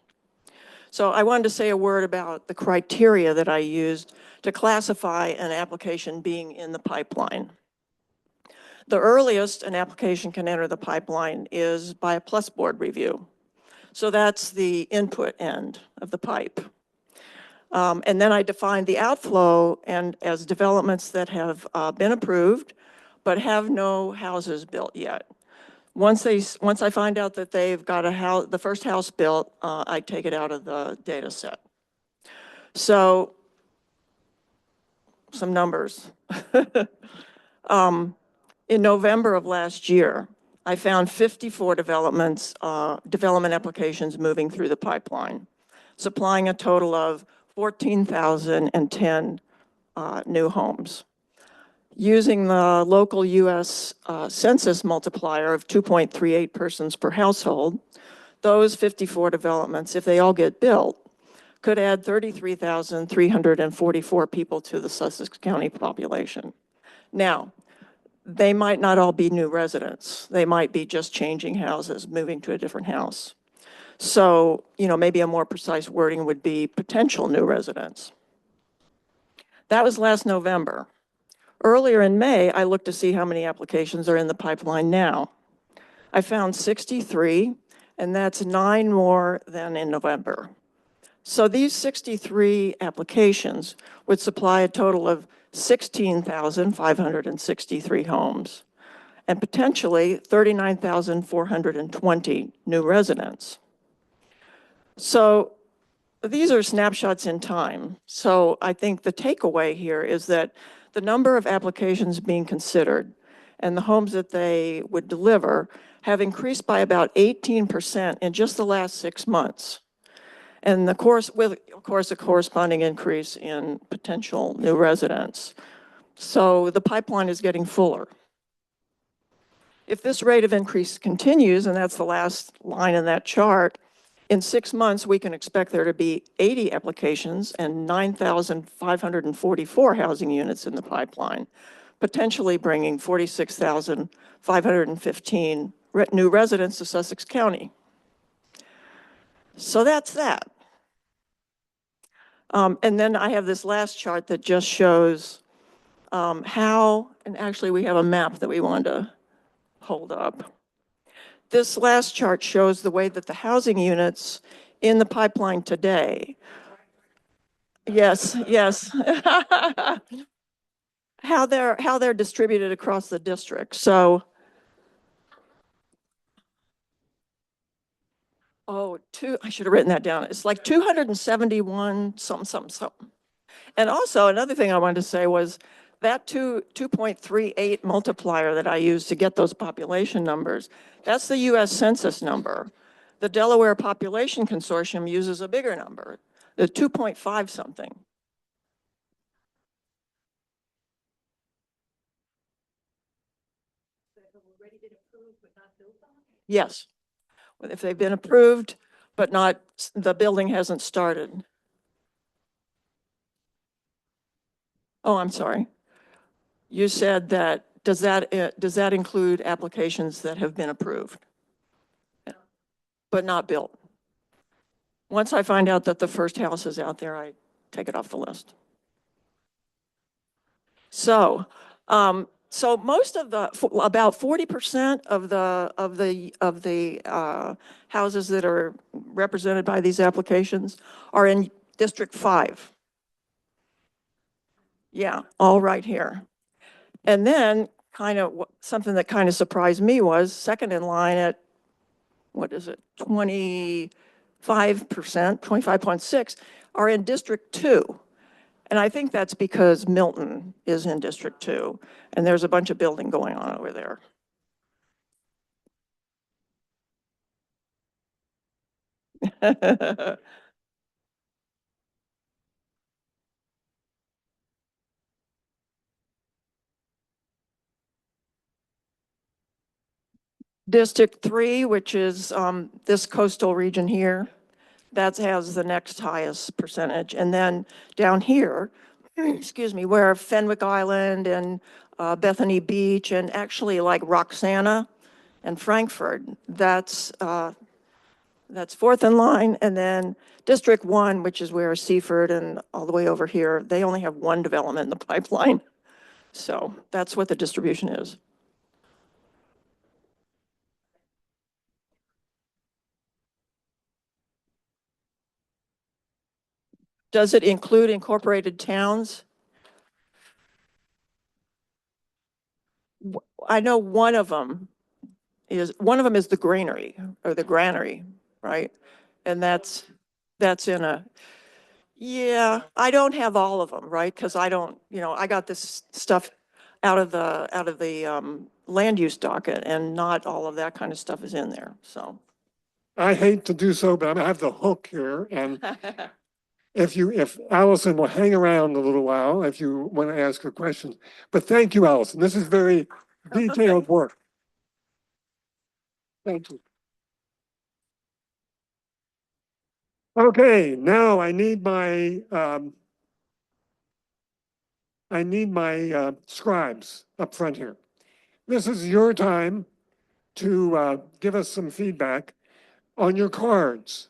So I wanted to say a word about the criteria that I used to classify an application being in the pipeline. The earliest an application can enter the pipeline is by a PLUS board review. So that's the input end of the pipe. And then I defined the outflow and as developments that have been approved, but have no houses built yet. Once I find out that they've got the first house built, I take it out of the data set. So some numbers. In November of last year, I found 54 development applications moving through the pipeline, supplying a total of 14,010 new homes. Using the local US census multiplier of 2.38 persons per household, those 54 developments, if they all get built, could add 33,344 people to the Sussex County population. Now, they might not all be new residents. They might be just changing houses, moving to a different house. So, maybe a more precise wording would be potential new residents. That was last November. Earlier in May, I looked to see how many applications are in the pipeline now. I found 63, and that's 9 more than in November. So these 63 applications would supply a total of 16,563 homes and potentially 39,420 new residents. So these are snapshots in time. So I think the takeaway here is that the number of applications being considered and the homes that they would deliver have increased by about 18% in just the last 6 months. And with, of course, a corresponding increase in potential new residents. So the pipeline is getting fuller. If this rate of increase continues, and that's the last line in that chart, in 6 months, we can expect there to be 80 applications and 9,544 housing units in the pipeline, potentially bringing 46,515 new residents to Sussex County. So that's that. And then I have this last chart that just shows how, and actually we have a map that we wanted to hold up. This last chart shows the way that the housing units in the pipeline today. Yes, yes. How they're distributed across the district. So, I should have written that down. It's like 271 something. And also another thing I wanted to say was that 2.38 multiplier that I used to get those population numbers, that's the US Census number. The Delaware Population Consortium uses a bigger number, the 2.5 something. Yes, if they've been approved, but not, the building hasn't started. Oh, I'm sorry. You said that, does that include applications that have been approved, but not built? Once I find out that the first house is out there, I take it off the list. So, so most of the, about 40% of the houses that are represented by these applications are in District 5. Yeah, all right here. And then kind of something that kind of surprised me was second in line at, what is it, 25%, 25.6 are in District 2. And I think that's because Milton is in District 2, and there's a bunch of building going on over there. District 3, which is this coastal region here, that has the next highest percentage. And then down here, excuse me, where Fenwick Island and Bethany Beach and actually like Roxana and Frankfurt, that's fourth in line. And then District 1, which is where Seaford and all the way over here, they only have one development in the pipeline. So that's what the distribution is. Does it include incorporated towns? I know one of them is the granary or the granary, right? And that's in a, yeah, I don't have all of them, right? Because I don't, I got this stuff out of the land use docket, and not all of that kind of stuff is in there, so. I hate to do so, but I'm gonna have the hook here, and if Allison will hang around a little while, if you want to ask her questions. But thank you, Allison. This is very detailed work. Thank you. Okay, now I need my scribes up front here. This is your time to give us some feedback on your cards,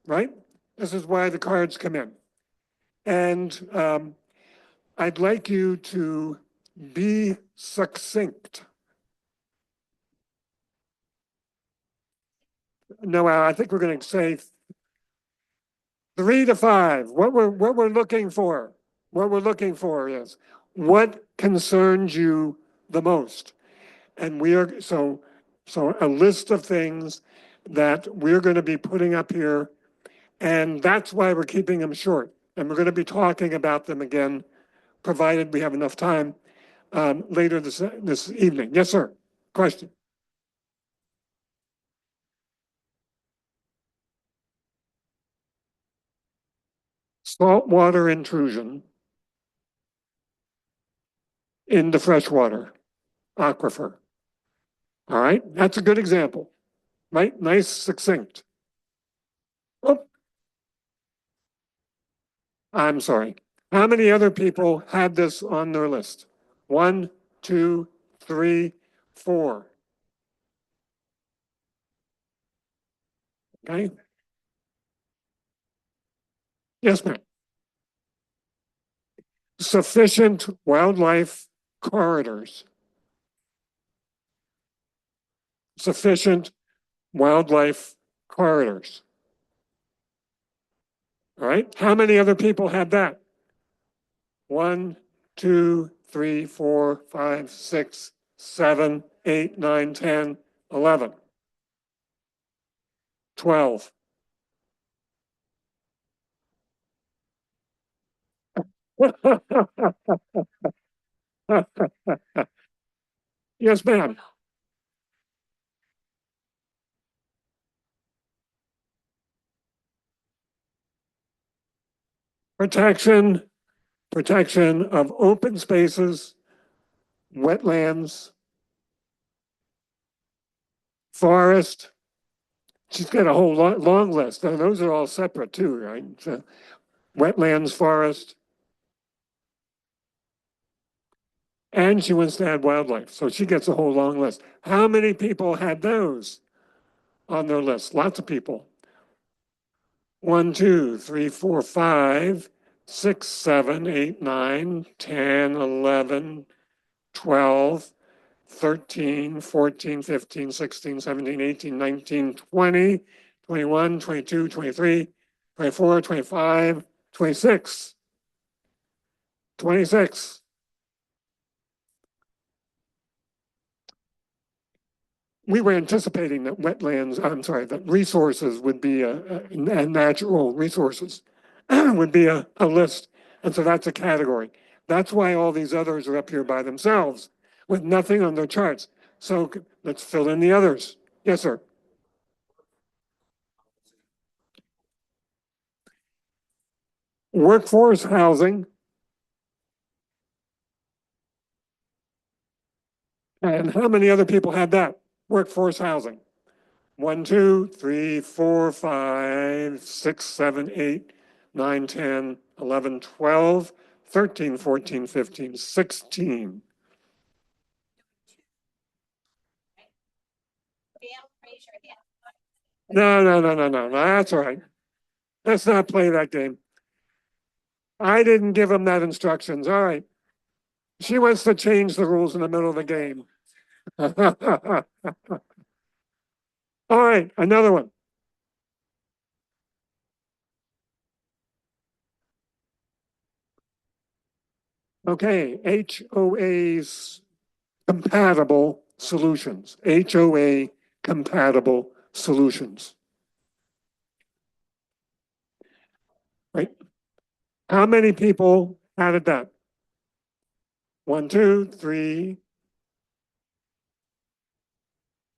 right? This is why the cards come in. And I'd like you to be succinct. No, I think we're going to say 3 to 5. What we're looking for. What we're looking for is what concerns you the most. And we are so a list of things that we're going to be putting up here, and that's why we're keeping them short. And we're going to be talking about them again, provided we have enough time later this evening. Yes, sir. Question. Saltwater intrusion. in the freshwater aquifer. All right, that's a good example, right? Nice, succinct. Oh, I'm sorry. How many other people had this on their list? 1, 2, 3, 4. Okay. Yes, ma'am. Sufficient wildlife corridors. Sufficient wildlife corridors. All right. How many other people had that? 1, 2, 3, 4, 5, 6, 7, 8, 9, 10, 11, 12. Yes, ma'am. Protection, protection of open spaces, wetlands, forest. She's got a whole long list. And those are all separate too, right? So, wetlands, forest. And she wants to add wildlife. So she gets a whole long list. How many people had those on their list? Lots of people. 1, 2, 3, 4, 5, 6, 7, 8, 9, 10, 11, 12, 13, 14, 15, 16, 17, 18, 19, 20, 21, 22, 23, 24, 25, 26. 26. We were anticipating that wetlands, I'm sorry, that resources would be and natural resources would be a list. And so that's a category. That's why all these others are up here by themselves with nothing on their charts. So let's fill in the others. Yes, sir. Workforce housing. And how many other people had that? Workforce housing. 1, 2, 3, 4, 5, 6, 7, 8, 9, 10, 11, 12, 13, 14, 15, 16. No. That's all right. Let's not play that game. I didn't give him that instructions. All right. She wants to change the rules in the middle of the game. All right, another one. Okay, HOAs compatible solutions. HOA compatible solutions. Right? How many people added that? 1, 2, 3.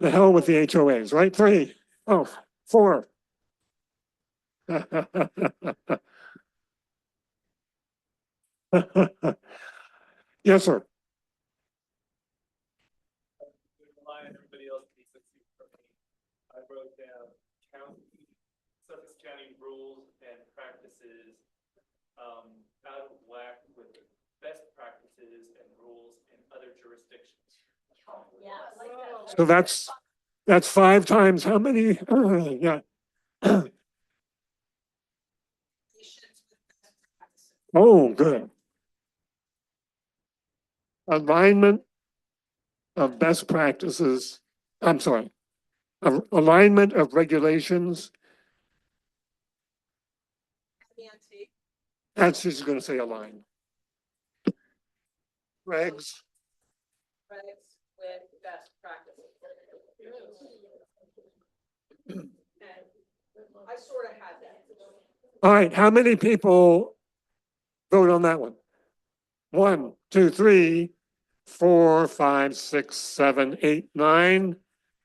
The hell with the HOAs, right? 3. Oh, 4. Yes, sir. Everybody else needs to see from me. I wrote down Sussex County rules and practices out of whack with best practices and rules in other jurisdictions. So that's 5 times how many? Yeah. Oh, good. Alignment of best practices. I'm sorry. Alignment of regulations. That's just going to say align. Regs. With best practices. And I sort of had that. All right. How many people vote on that one? 1, 2, 3, 4, 5, 6, 7, 8, 9,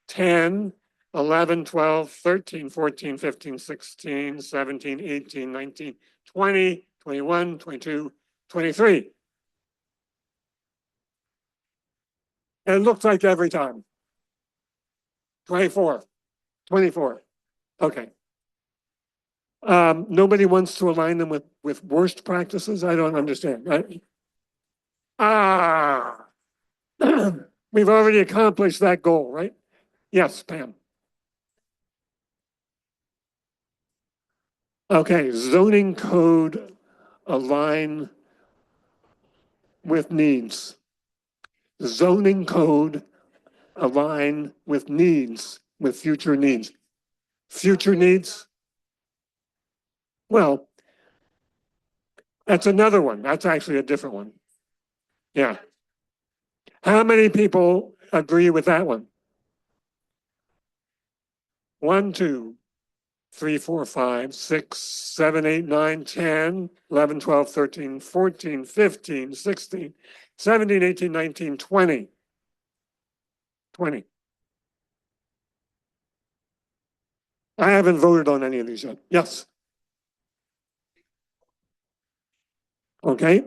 10, 11, 12, 13, 14, 15, 16, 17, 18, 19, 20, 21, 22, 23. And it looks like every time. 24, 24. Okay. Nobody wants to align them with worst practices? I don't understand, right? Ah, we've already accomplished that goal, right? Yes, Pam. Okay, zoning code align with needs. Zoning code align with needs, with future needs. Future needs? Well, that's another one. That's actually a different one. Yeah. How many people agree with that one? 1, 2, 3, 4, 5, 6, 7, 8, 9, 10, 11, 12, 13, 14, 15, 16, 17, 18, 19, 20. 20. I haven't voted on any of these yet. Yes. Okay.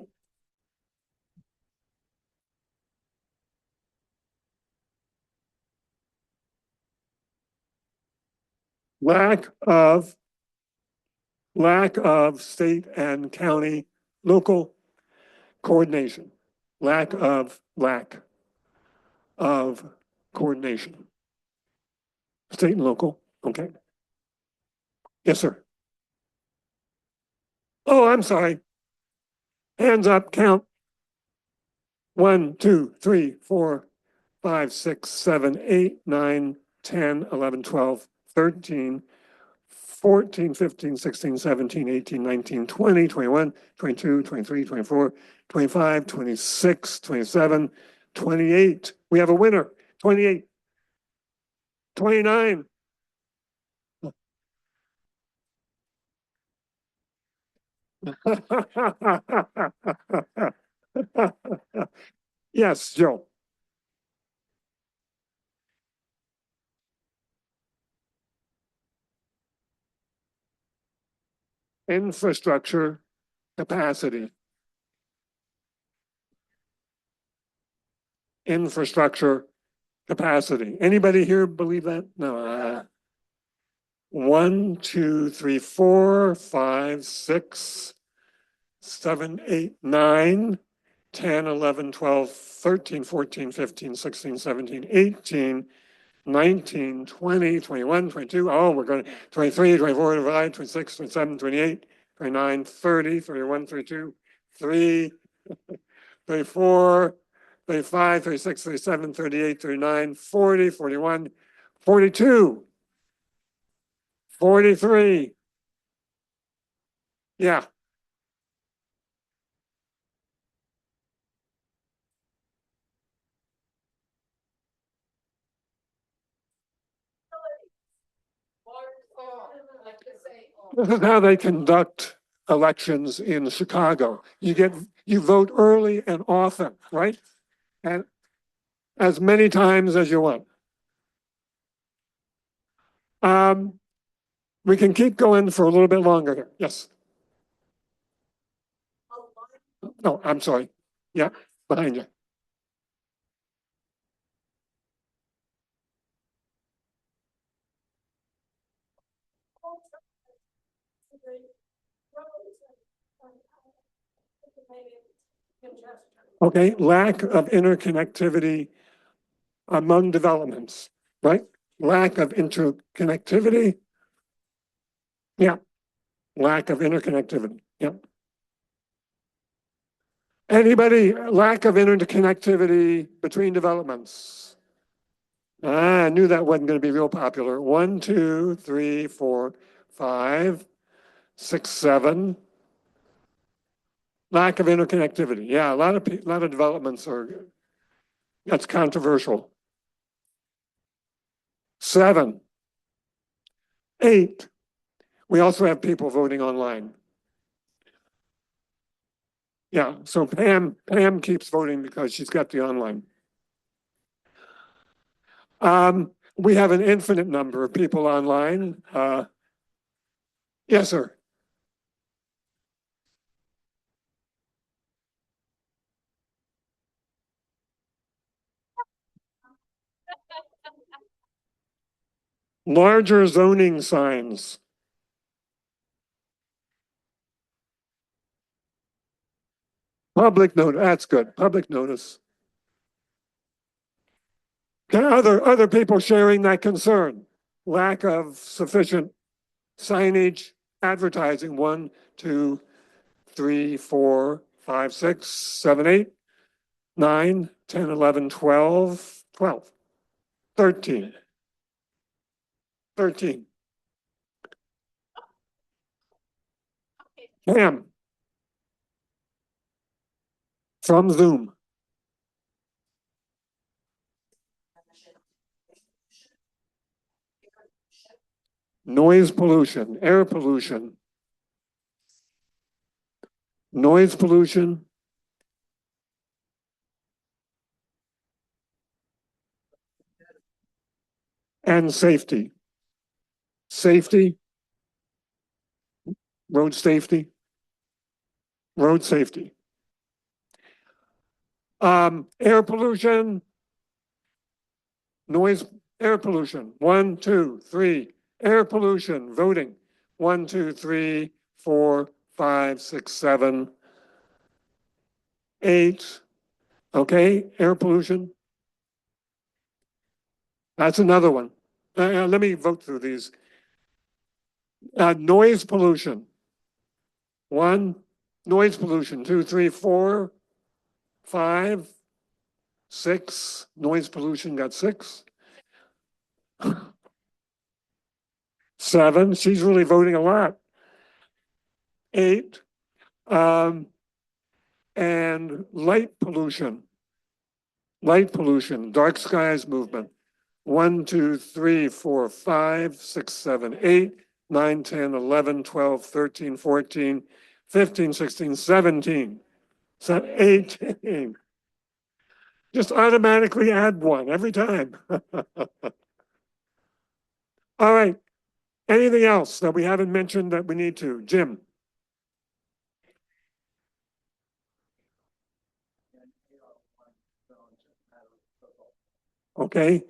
Lack of state and county local coordination. Lack of coordination. State and local. Okay. Yes, sir. Oh, I'm sorry. Hands up, count. 1, 2, 3, 4, 5, 6, 7, 8, 9, 10, 11, 12, 13, 14, 15, 16, 17, 18, 19, 20, 21, 22, 23, 24, 25, 26, 27, 28. We have a winner. 28, 29. Yes, Joe. Infrastructure capacity. Infrastructure capacity. Anybody here believe that? No. 1, 2, 3, 4, 5, 6, 7, 8, 9, 10, 11, 12, 13, 14, 15, 16, 17, 18, 19, 20, 21, 22. Oh, we're going to 23, 24, 25, 26, 27, 28, 29, 30, 31, 32, 3, 34, 35, 36, 37, 38, 39, 40, 41, 42, 43. Yeah. This is how they conduct elections in Chicago. You vote early and often, right? And as many times as you want. Um, we can keep going for a little bit longer here. Yes. No, I'm sorry. Yeah, behind you. Okay, lack of interconnectivity among developments, right? Lack of interconnectivity. Yeah, lack of interconnectivity. Yeah. Anybody, lack of interconnectivity between developments? I knew that wasn't going to be real popular. 1, 2, 3, 4, 5, 6, 7. Lack of interconnectivity. Yeah, a lot of developments are, that's controversial. 7, 8. We also have people voting online. Yeah, so Pam keeps voting because she's got the online. We have an infinite number of people online. Yes, sir. Larger zoning signs. Public notice, that's good, public notice. Okay, other people sharing that concern, lack of sufficient signage, advertising, 1, 2, 3, 4, 5, 6, 7, 8, 9, 10, 11, 12, 12, 13. 13. Pam. From Zoom. Noise pollution, air pollution. Noise pollution. And safety. Safety. Road safety. Road safety. Air pollution. Noise, air pollution. 1, 2, 3. Air pollution, voting. 1, 2, 3, 4, 5, 6, 7, 8. Okay, air pollution. That's another one. Let me vote through these. Noise pollution. 1, noise pollution. 2, 3, 4, 5, 6. Noise pollution got 6. 7. She's really voting a lot. 8. And light pollution. Light pollution, dark skies movement. 1, 2, 3, 4, 5, 6, 7, 8, 9, 10, 11, 12, 13, 14, 15, 16, 17, 18. Just automatically add 1 every time. All right. Anything else that we haven't mentioned that we need to? Jim? Okay.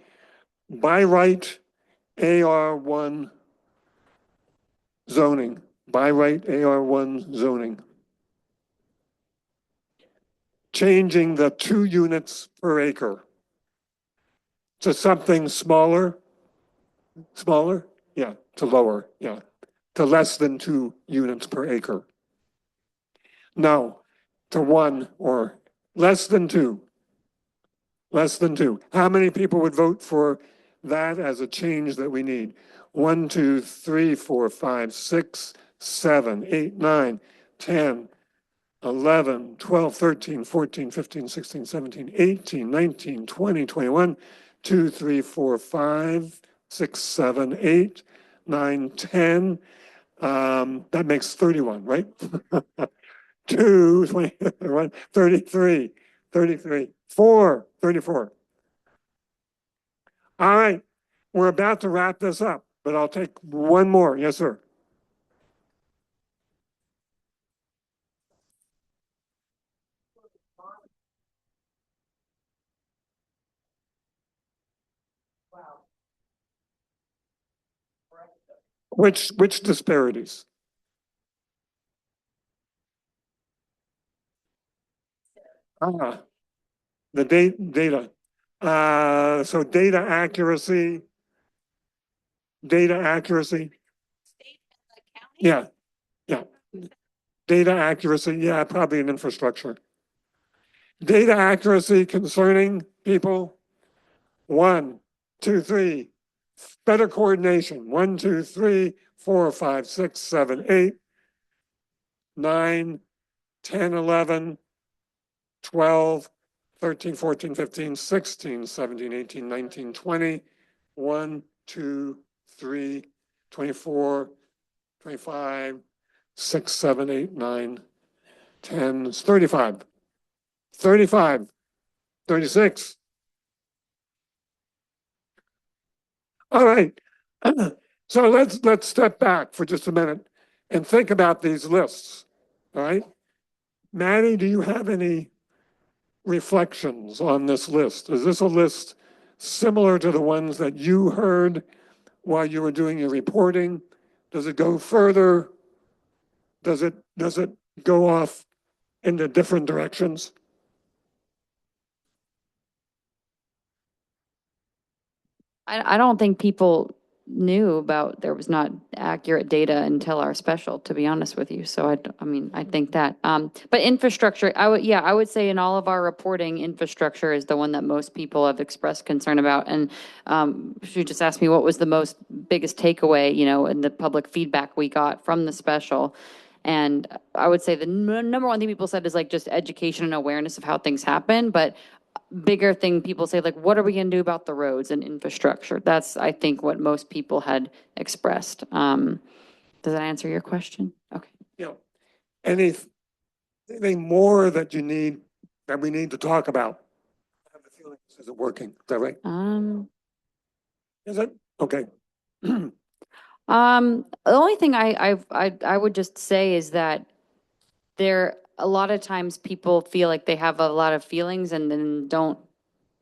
By right, AR1 zoning. By right, AR1 zoning. Changing the 2 units per acre to something smaller, yeah, to lower, yeah, to less than 2 units per acre. No, to 1 or less than 2. Less than 2. How many people would vote for that as a change that we need? 1, 2, 3, 4, 5, 6, 7, 8, 9, 10, 11, 12, 13, 14, 15, 16, 17, 18, 19, 20, 21, 2, 3, 4, 5, 6, 7, 8, 9, 10. That makes 31, right? 2, 21, 33, 33, 4, 34. All right, we're about to wrap this up, but I'll take one more. Yes, sir. Which disparities? The data. So data accuracy. Data accuracy. Yeah, yeah. Data accuracy, yeah, probably an infrastructure. Data accuracy concerning people. 1, 2, 3. Better coordination. 1, 2, 3, 4, 5, 6, 7, 8, 9, 10, 11, 12, 13, 14, 15, 16, 17, 18, 19, 20, 1, 2, 3, 24, 25, 6, 7, 8, 9, 10, it's 35, 35, 36. All right. So let's step back for just a minute and think about these lists. All right. Maddie, do you have any reflections on this list? Is this a list similar to the ones that you heard while you were doing your reporting? Does it go further? Does it go off into different directions? I don't think people knew about there was not accurate data until our special, to be honest with you. So I mean, I think that, but infrastructure, I would say in all of our reporting, infrastructure is the one that most people have expressed concern about. And, she just asked me what was the biggest takeaway, you know, in the public feedback we got from the special. And I would say the number one thing people said is like just education and awareness of how things happen. But bigger thing people say, like, what are we going to do about the roads and infrastructure? That's, I think, what most people had expressed. Does that answer your question? Okay. You know, anything more that we need to talk about? I have a feeling this isn't working. Is that right? Is it? Okay. The only thing I would just say is that a lot of times people feel like they have a lot of feelings and then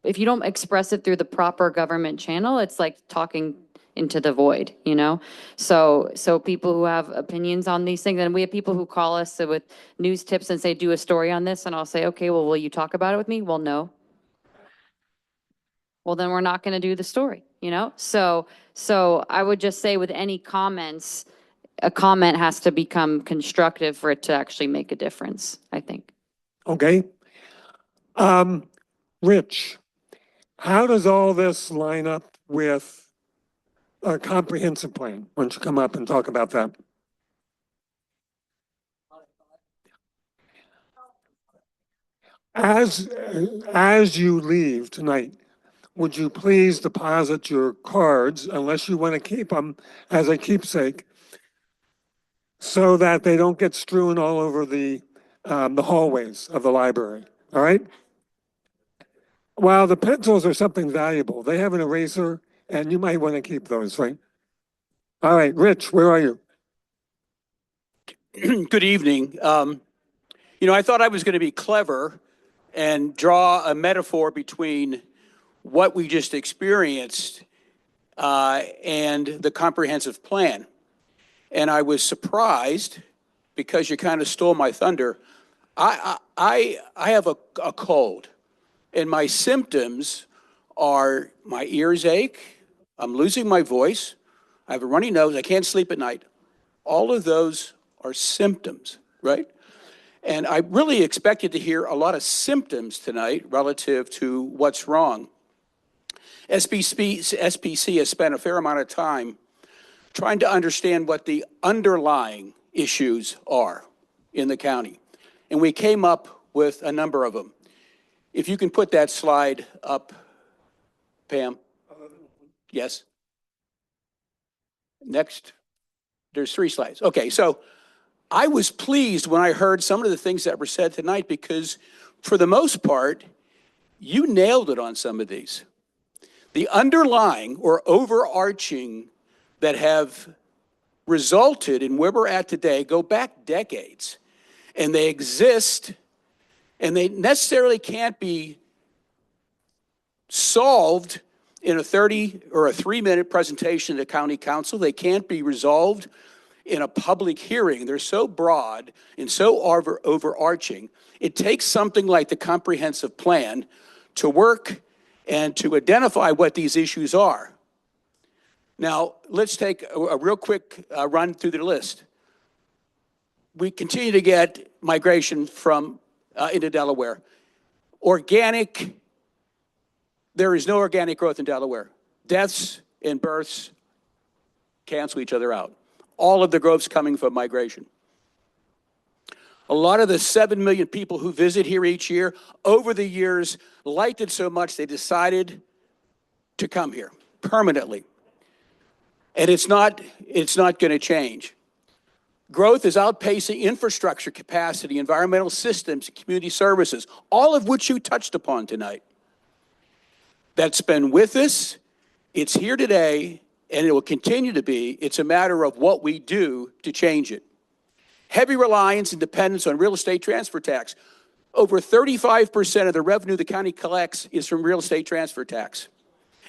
if you don't express it through the proper government channel, it's like talking into the void, you know? So people who have opinions on these things, and we have people who call us with news tips and say, do a story on this. And I'll say, okay, well, will you talk about it with me? Well, no. Well, then we're not going to do the story, you know? So I would just say with any comments, a comment has to become constructive for it to actually make a difference, I think. Okay. Rich, how does all this line up with a comprehensive plan? Why don't you come up and talk about that? As you leave tonight, would you please deposit your cards, unless you want to keep them as a keepsake, so that they don't get strewn all over the hallways of the library? All right. Well, the pencils are something valuable. They have an eraser, and you might want to keep those, right? All right, Rich, where are you? Good evening. You know, I thought I was going to be clever and draw a metaphor between what we just experienced and the comprehensive plan. And I was surprised because you kind of stole my thunder. I have a cold, and my symptoms are my ears ache, I'm losing my voice, I have a runny nose, I can't sleep at night. All of those are symptoms, right? And I really expected to hear a lot of symptoms tonight relative to what's wrong. SPC has spent a fair amount of time trying to understand what the underlying issues are in the county. And we came up with a number of them. If you can put that slide up, Pam. Yes. Next. There's 3 slides. Okay, so I was pleased when I heard some of the things that were said tonight because for the most part, you nailed it on some of these. The underlying or overarching that have resulted in where we're at today go back decades, and they exist, and they necessarily can't be solved in a 30 or a 3-minute presentation to county council. They can't be resolved in a public hearing. They're so broad and so overarching. It takes something like the comprehensive plan to work and to identify what these issues are. Now, let's take a real quick run through the list. We continue to get migration from into Delaware. There is no organic growth in Delaware. Deaths and births cancel each other out. All of the growth's coming from migration. A lot of the 7 million people who visit here each year, over the years, liked it so much they decided to come here permanently. And it's not going to change. Growth is outpacing infrastructure capacity, environmental systems, community services, all of which you touched upon tonight. That's been with us, it's here today, and it will continue to be. It's a matter of what we do to change it. Heavy reliance and dependence on real estate transfer tax. Over 35% of the revenue the county collects is from real estate transfer tax.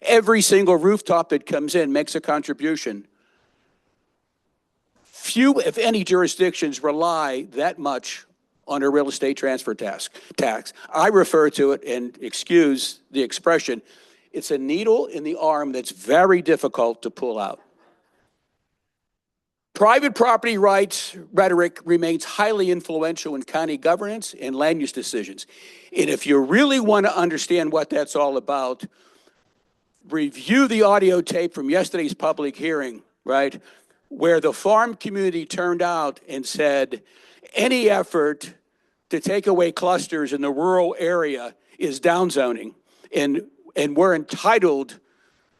Every single rooftop that comes in makes a contribution. Few, if any, jurisdictions rely that much on a real estate transfer tax. I refer to it, and excuse the expression, it's a needle in the arm that's very difficult to pull out. Private property rights rhetoric remains highly influential in county governance and land use decisions. And if you really want to understand what that's all about, review the audio tape from yesterday's public hearing, right? Where the farm community turned out and said, any effort to take away clusters in the rural area is downzoning. And we're entitled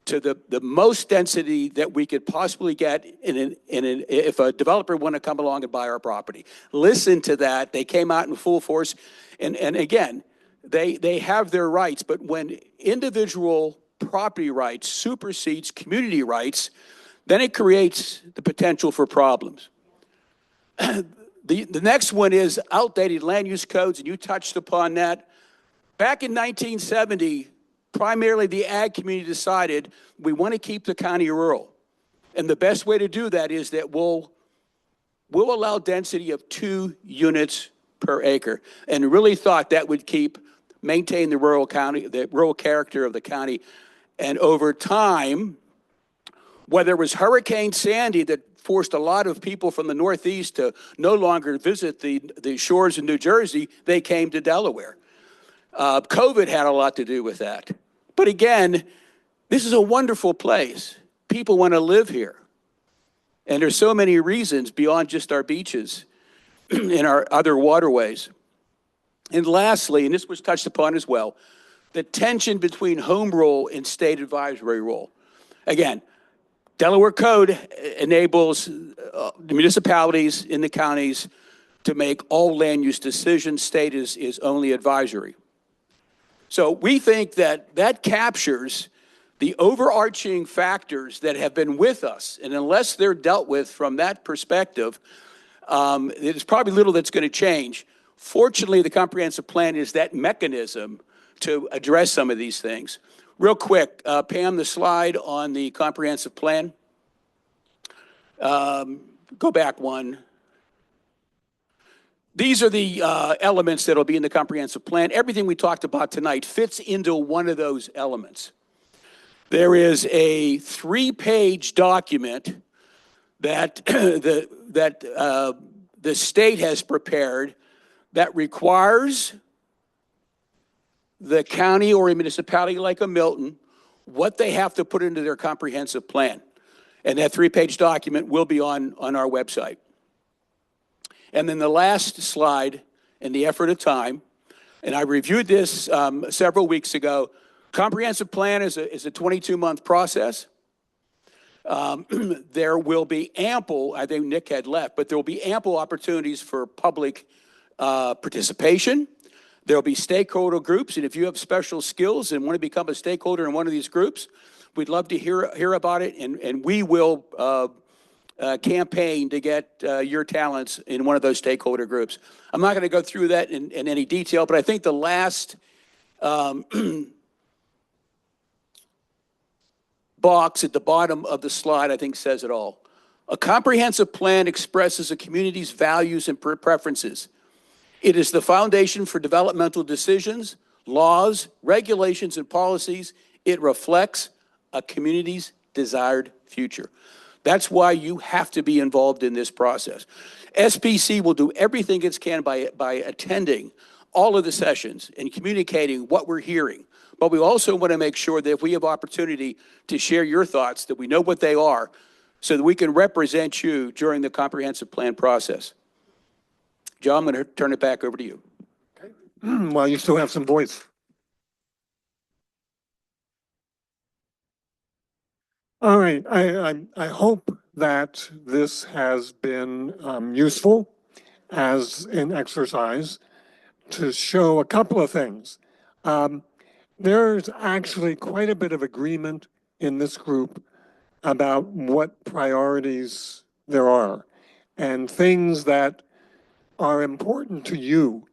to the most density that we could possibly get if a developer want to come along and buy our property. Listen to that. They came out in full force. And again, they have their rights, but when individual property rights supersedes community rights, then it creates the potential for problems. The next one is outdated land use codes, and you touched upon that. Back in 1970, primarily the ag community decided we want to keep the county rural. And the best way to do that is that we'll allow density of 2 units per acre, and really thought that would maintain the rural character of the county. And over time, whether it was Hurricane Sandy that forced a lot of people from the Northeast to no longer visit the shores of New Jersey, they came to Delaware. COVID had a lot to do with that. But again, this is a wonderful place. People want to live here. And there's so many reasons beyond just our beaches and our other waterways. And lastly, and this was touched upon as well, the tension between home rule and state advisory rule. Again, Delaware Code enables the municipalities in the counties to make all land use decisions. State is only advisory. So we think that captures the overarching factors that have been with us. And unless they're dealt with from that perspective, there's probably little that's going to change. Fortunately, the comprehensive plan is that mechanism to address some of these things. Real quick, Pam, the slide on the comprehensive plan. Go back one. These are the elements that'll be in the comprehensive plan. Everything we talked about tonight fits into one of those elements. There is a 3-page document that the state has prepared that requires the county or a municipality like a Milton what they have to put into their comprehensive plan. And that 3-page document will be on our website. And then the last slide, in the effort of time, and I reviewed this several weeks ago. Comprehensive plan is a 22-month process. There will be ample, I think Nick had left, but there will be ample opportunities for public participation. There will be stakeholder groups, and if you have special skills and want to become a stakeholder in one of these groups, we'd love to hear about it, and we will campaign to get your talents in one of those stakeholder groups. I'm not going to go through that in any detail, but I think the last box at the bottom of the slide, I think, says it all. A comprehensive plan expresses a community's values and preferences. It is the foundation for developmental decisions, laws, regulations, and policies. It reflects a community's desired future. That's why you have to be involved in this process. SPC will do everything it can by attending all of the sessions and communicating what we're hearing. But we also want to make sure that if we have opportunity to share your thoughts, that we know what they are so that we can represent you during the comprehensive plan process. Joe, I'm going to turn it back over to you. Okay. Well, you still have some voice. All right. I hope that this has been useful as an exercise to show a couple of things. There's actually quite a bit of agreement in this group about what priorities there are and things that are important to you.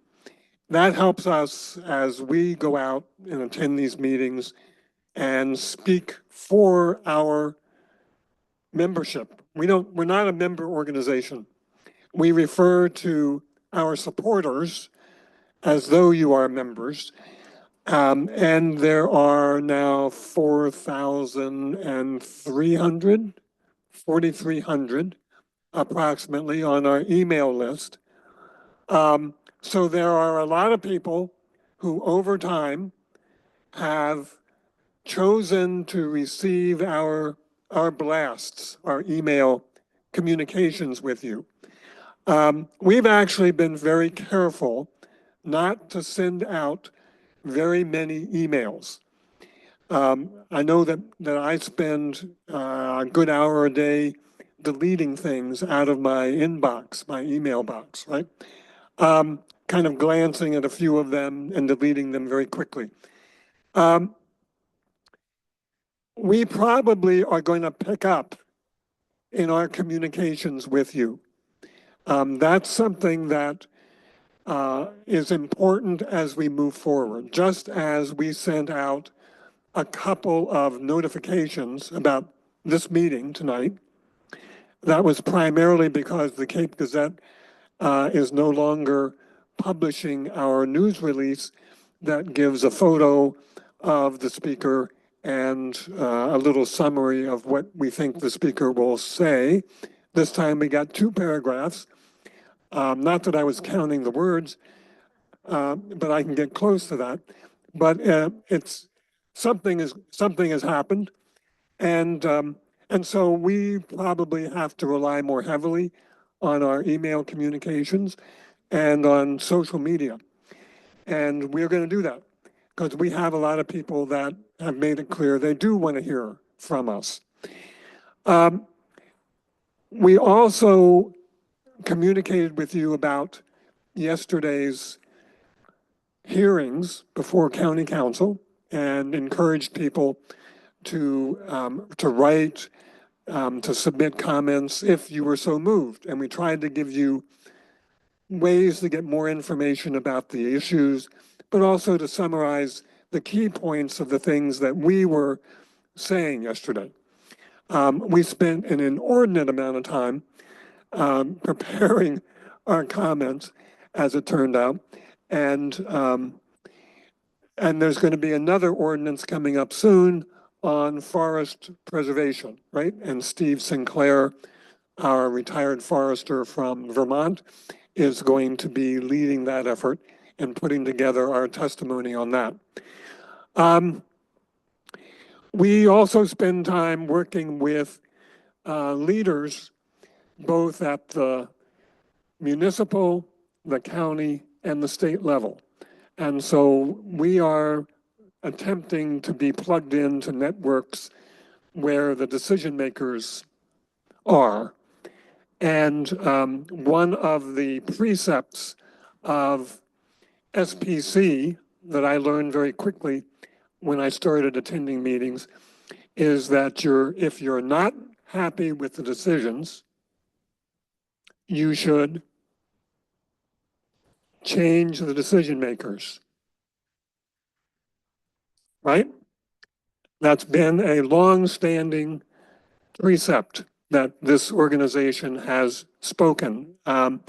That helps us as we go out and attend these meetings and speak for our membership. We're not a member organization. We refer to our supporters as though you are members. And there are now 4,300, 4,300 approximately on our email list. So there are a lot of people who over time have chosen to receive our blasts, our email communications with you. We've actually been very careful not to send out very many emails. I know that I spend a good hour a day deleting things out of my inbox, my email box, right? Kind of glancing at a few of them and deleting them very quickly. We probably are going to pick up in our communications with you. That's something that is important as we move forward. Just as we sent out a couple of notifications about this meeting tonight, that was primarily because the Cape Gazette is no longer publishing our news release that gives a photo of the speaker and a little summary of what we think the speaker will say. This time we got 2 paragraphs. Not that I was counting the words, but I can get close to that. But it's something has happened, and so we probably have to rely more heavily on our email communications and on social media, and we're going to do that because we have a lot of people that have made it clear they do want to hear from us. We also communicated with you about yesterday's hearings before County Council and encouraged people to write, to submit comments if you were so moved. And we tried to give you ways to get more information about the issues, but also to summarize the key points of the things that we were saying yesterday. We spent an inordinate amount of time preparing our comments, as it turned out, and there's going to be another ordinance coming up soon on forest preservation, right? And Steve Sinclair, our retired forester from Vermont, is going to be leading that effort and putting together our testimony on that. We also spend time working with leaders, both at the municipal, the county, and the state level. And so we are attempting to be plugged into networks where the decision makers are. And one of the precepts of SPC that I learned very quickly when I started attending meetings is that if you're not happy with the decisions, you should change the decision makers, right? That's been a long-standing precept that this organization has spoken. And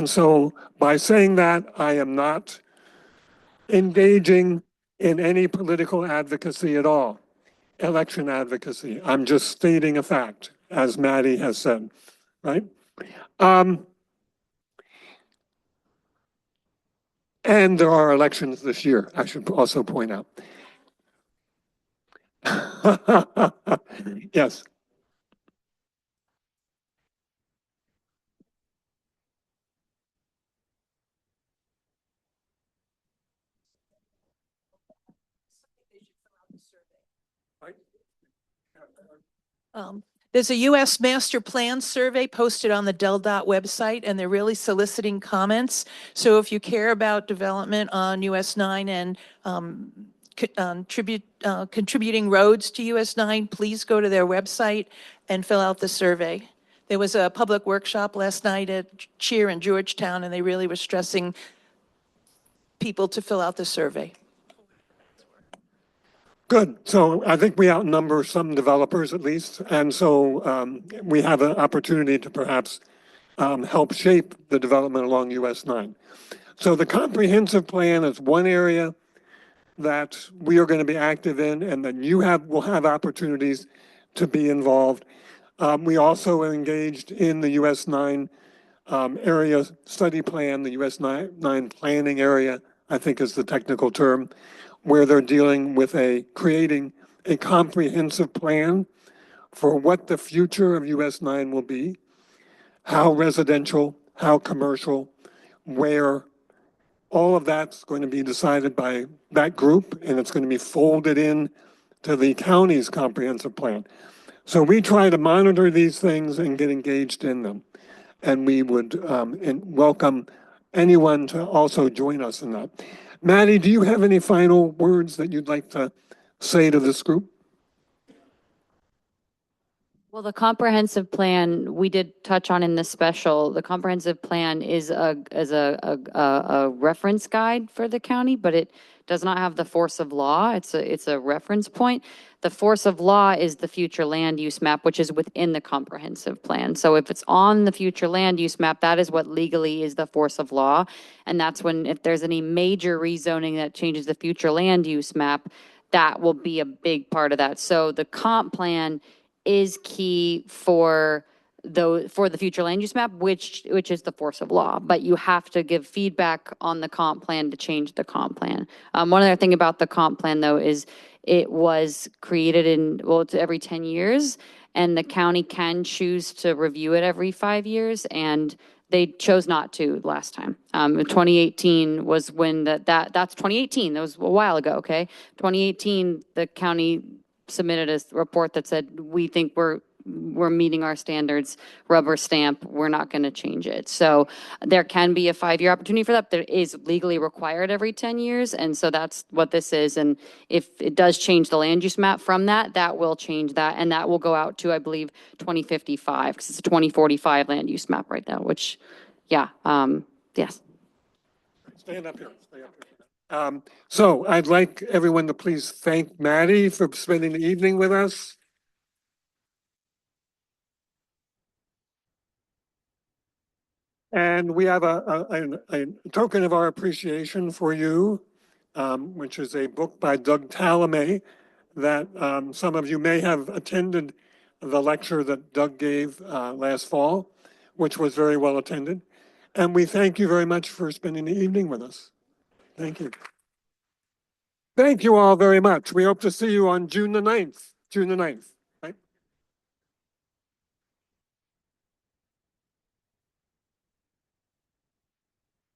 so by saying that, I am not engaging in any political advocacy at all, election advocacy. I'm just stating a fact, as Maddie has said, right? And there are elections this year, I should also point out. Yes. There's a U.S. Master Plan survey posted on the Del.Dot website, and they're really soliciting comments. So if you care about development on US 9 and contributing roads to US 9, please go to their website and fill out the survey. There was a public workshop last night at Cheer in Georgetown, and they really were stressing people to fill out the survey. Good. So I think we outnumber some developers at least. And so we have an opportunity to perhaps help shape the development along US 9. So the comprehensive plan is one area that we are going to be active in, and then will have opportunities to be involved. We also are engaged in the US 9 area study plan, the US 9 planning area, I think is the technical term, where they're dealing with creating a comprehensive plan for what the future of US 9 will be, how residential, how commercial, where. All of that's going to be decided by that group, and it's going to be folded in to the county's comprehensive plan. So we try to monitor these things and get engaged in them. And we would welcome anyone to also join us in that. Maddie, do you have any final words that you'd like to say to this group? Well, the comprehensive plan, we did touch on in the special, the comprehensive plan is a reference guide for the county, but it does not have the force of law. It's a reference point. The force of law is the future land use map, which is within the comprehensive plan. So if it's on the future land use map, that is what legally is the force of law. And that's when, if there's any major rezoning that changes the future land use map, that will be a big part of that. So the comp plan is key for the future land use map, which is the force of law, but you have to give feedback on the comp plan to change the comp plan. One other thing about the comp plan though is it was created it's every 10 years, and the county can choose to review it every 5 years, and they chose not to last time. 2018 was when that's 2018, that was a while ago, okay? 2018, the county submitted a report that said, we think we're meeting our standards, rubber stamp, we're not going to change it. So there can be a 5-year opportunity for that. There is legally required every 10 years. And so that's what this is. And if it does change the land use map from that, that will change that. And that will go out to, I believe, 2055, because it's a 2045 land use map right now, which, yeah, yes. Stand up here. Stay up here. So I'd like everyone to please thank Maddie for spending the evening with us. And we have a token of our appreciation for you, which is a book by Doug Talamay that some of you may have attended the lecture that Doug gave last fall, which was very well attended. And we thank you very much for spending the evening with us. Thank you. Thank you all very much. We hope to see you on June the 9th.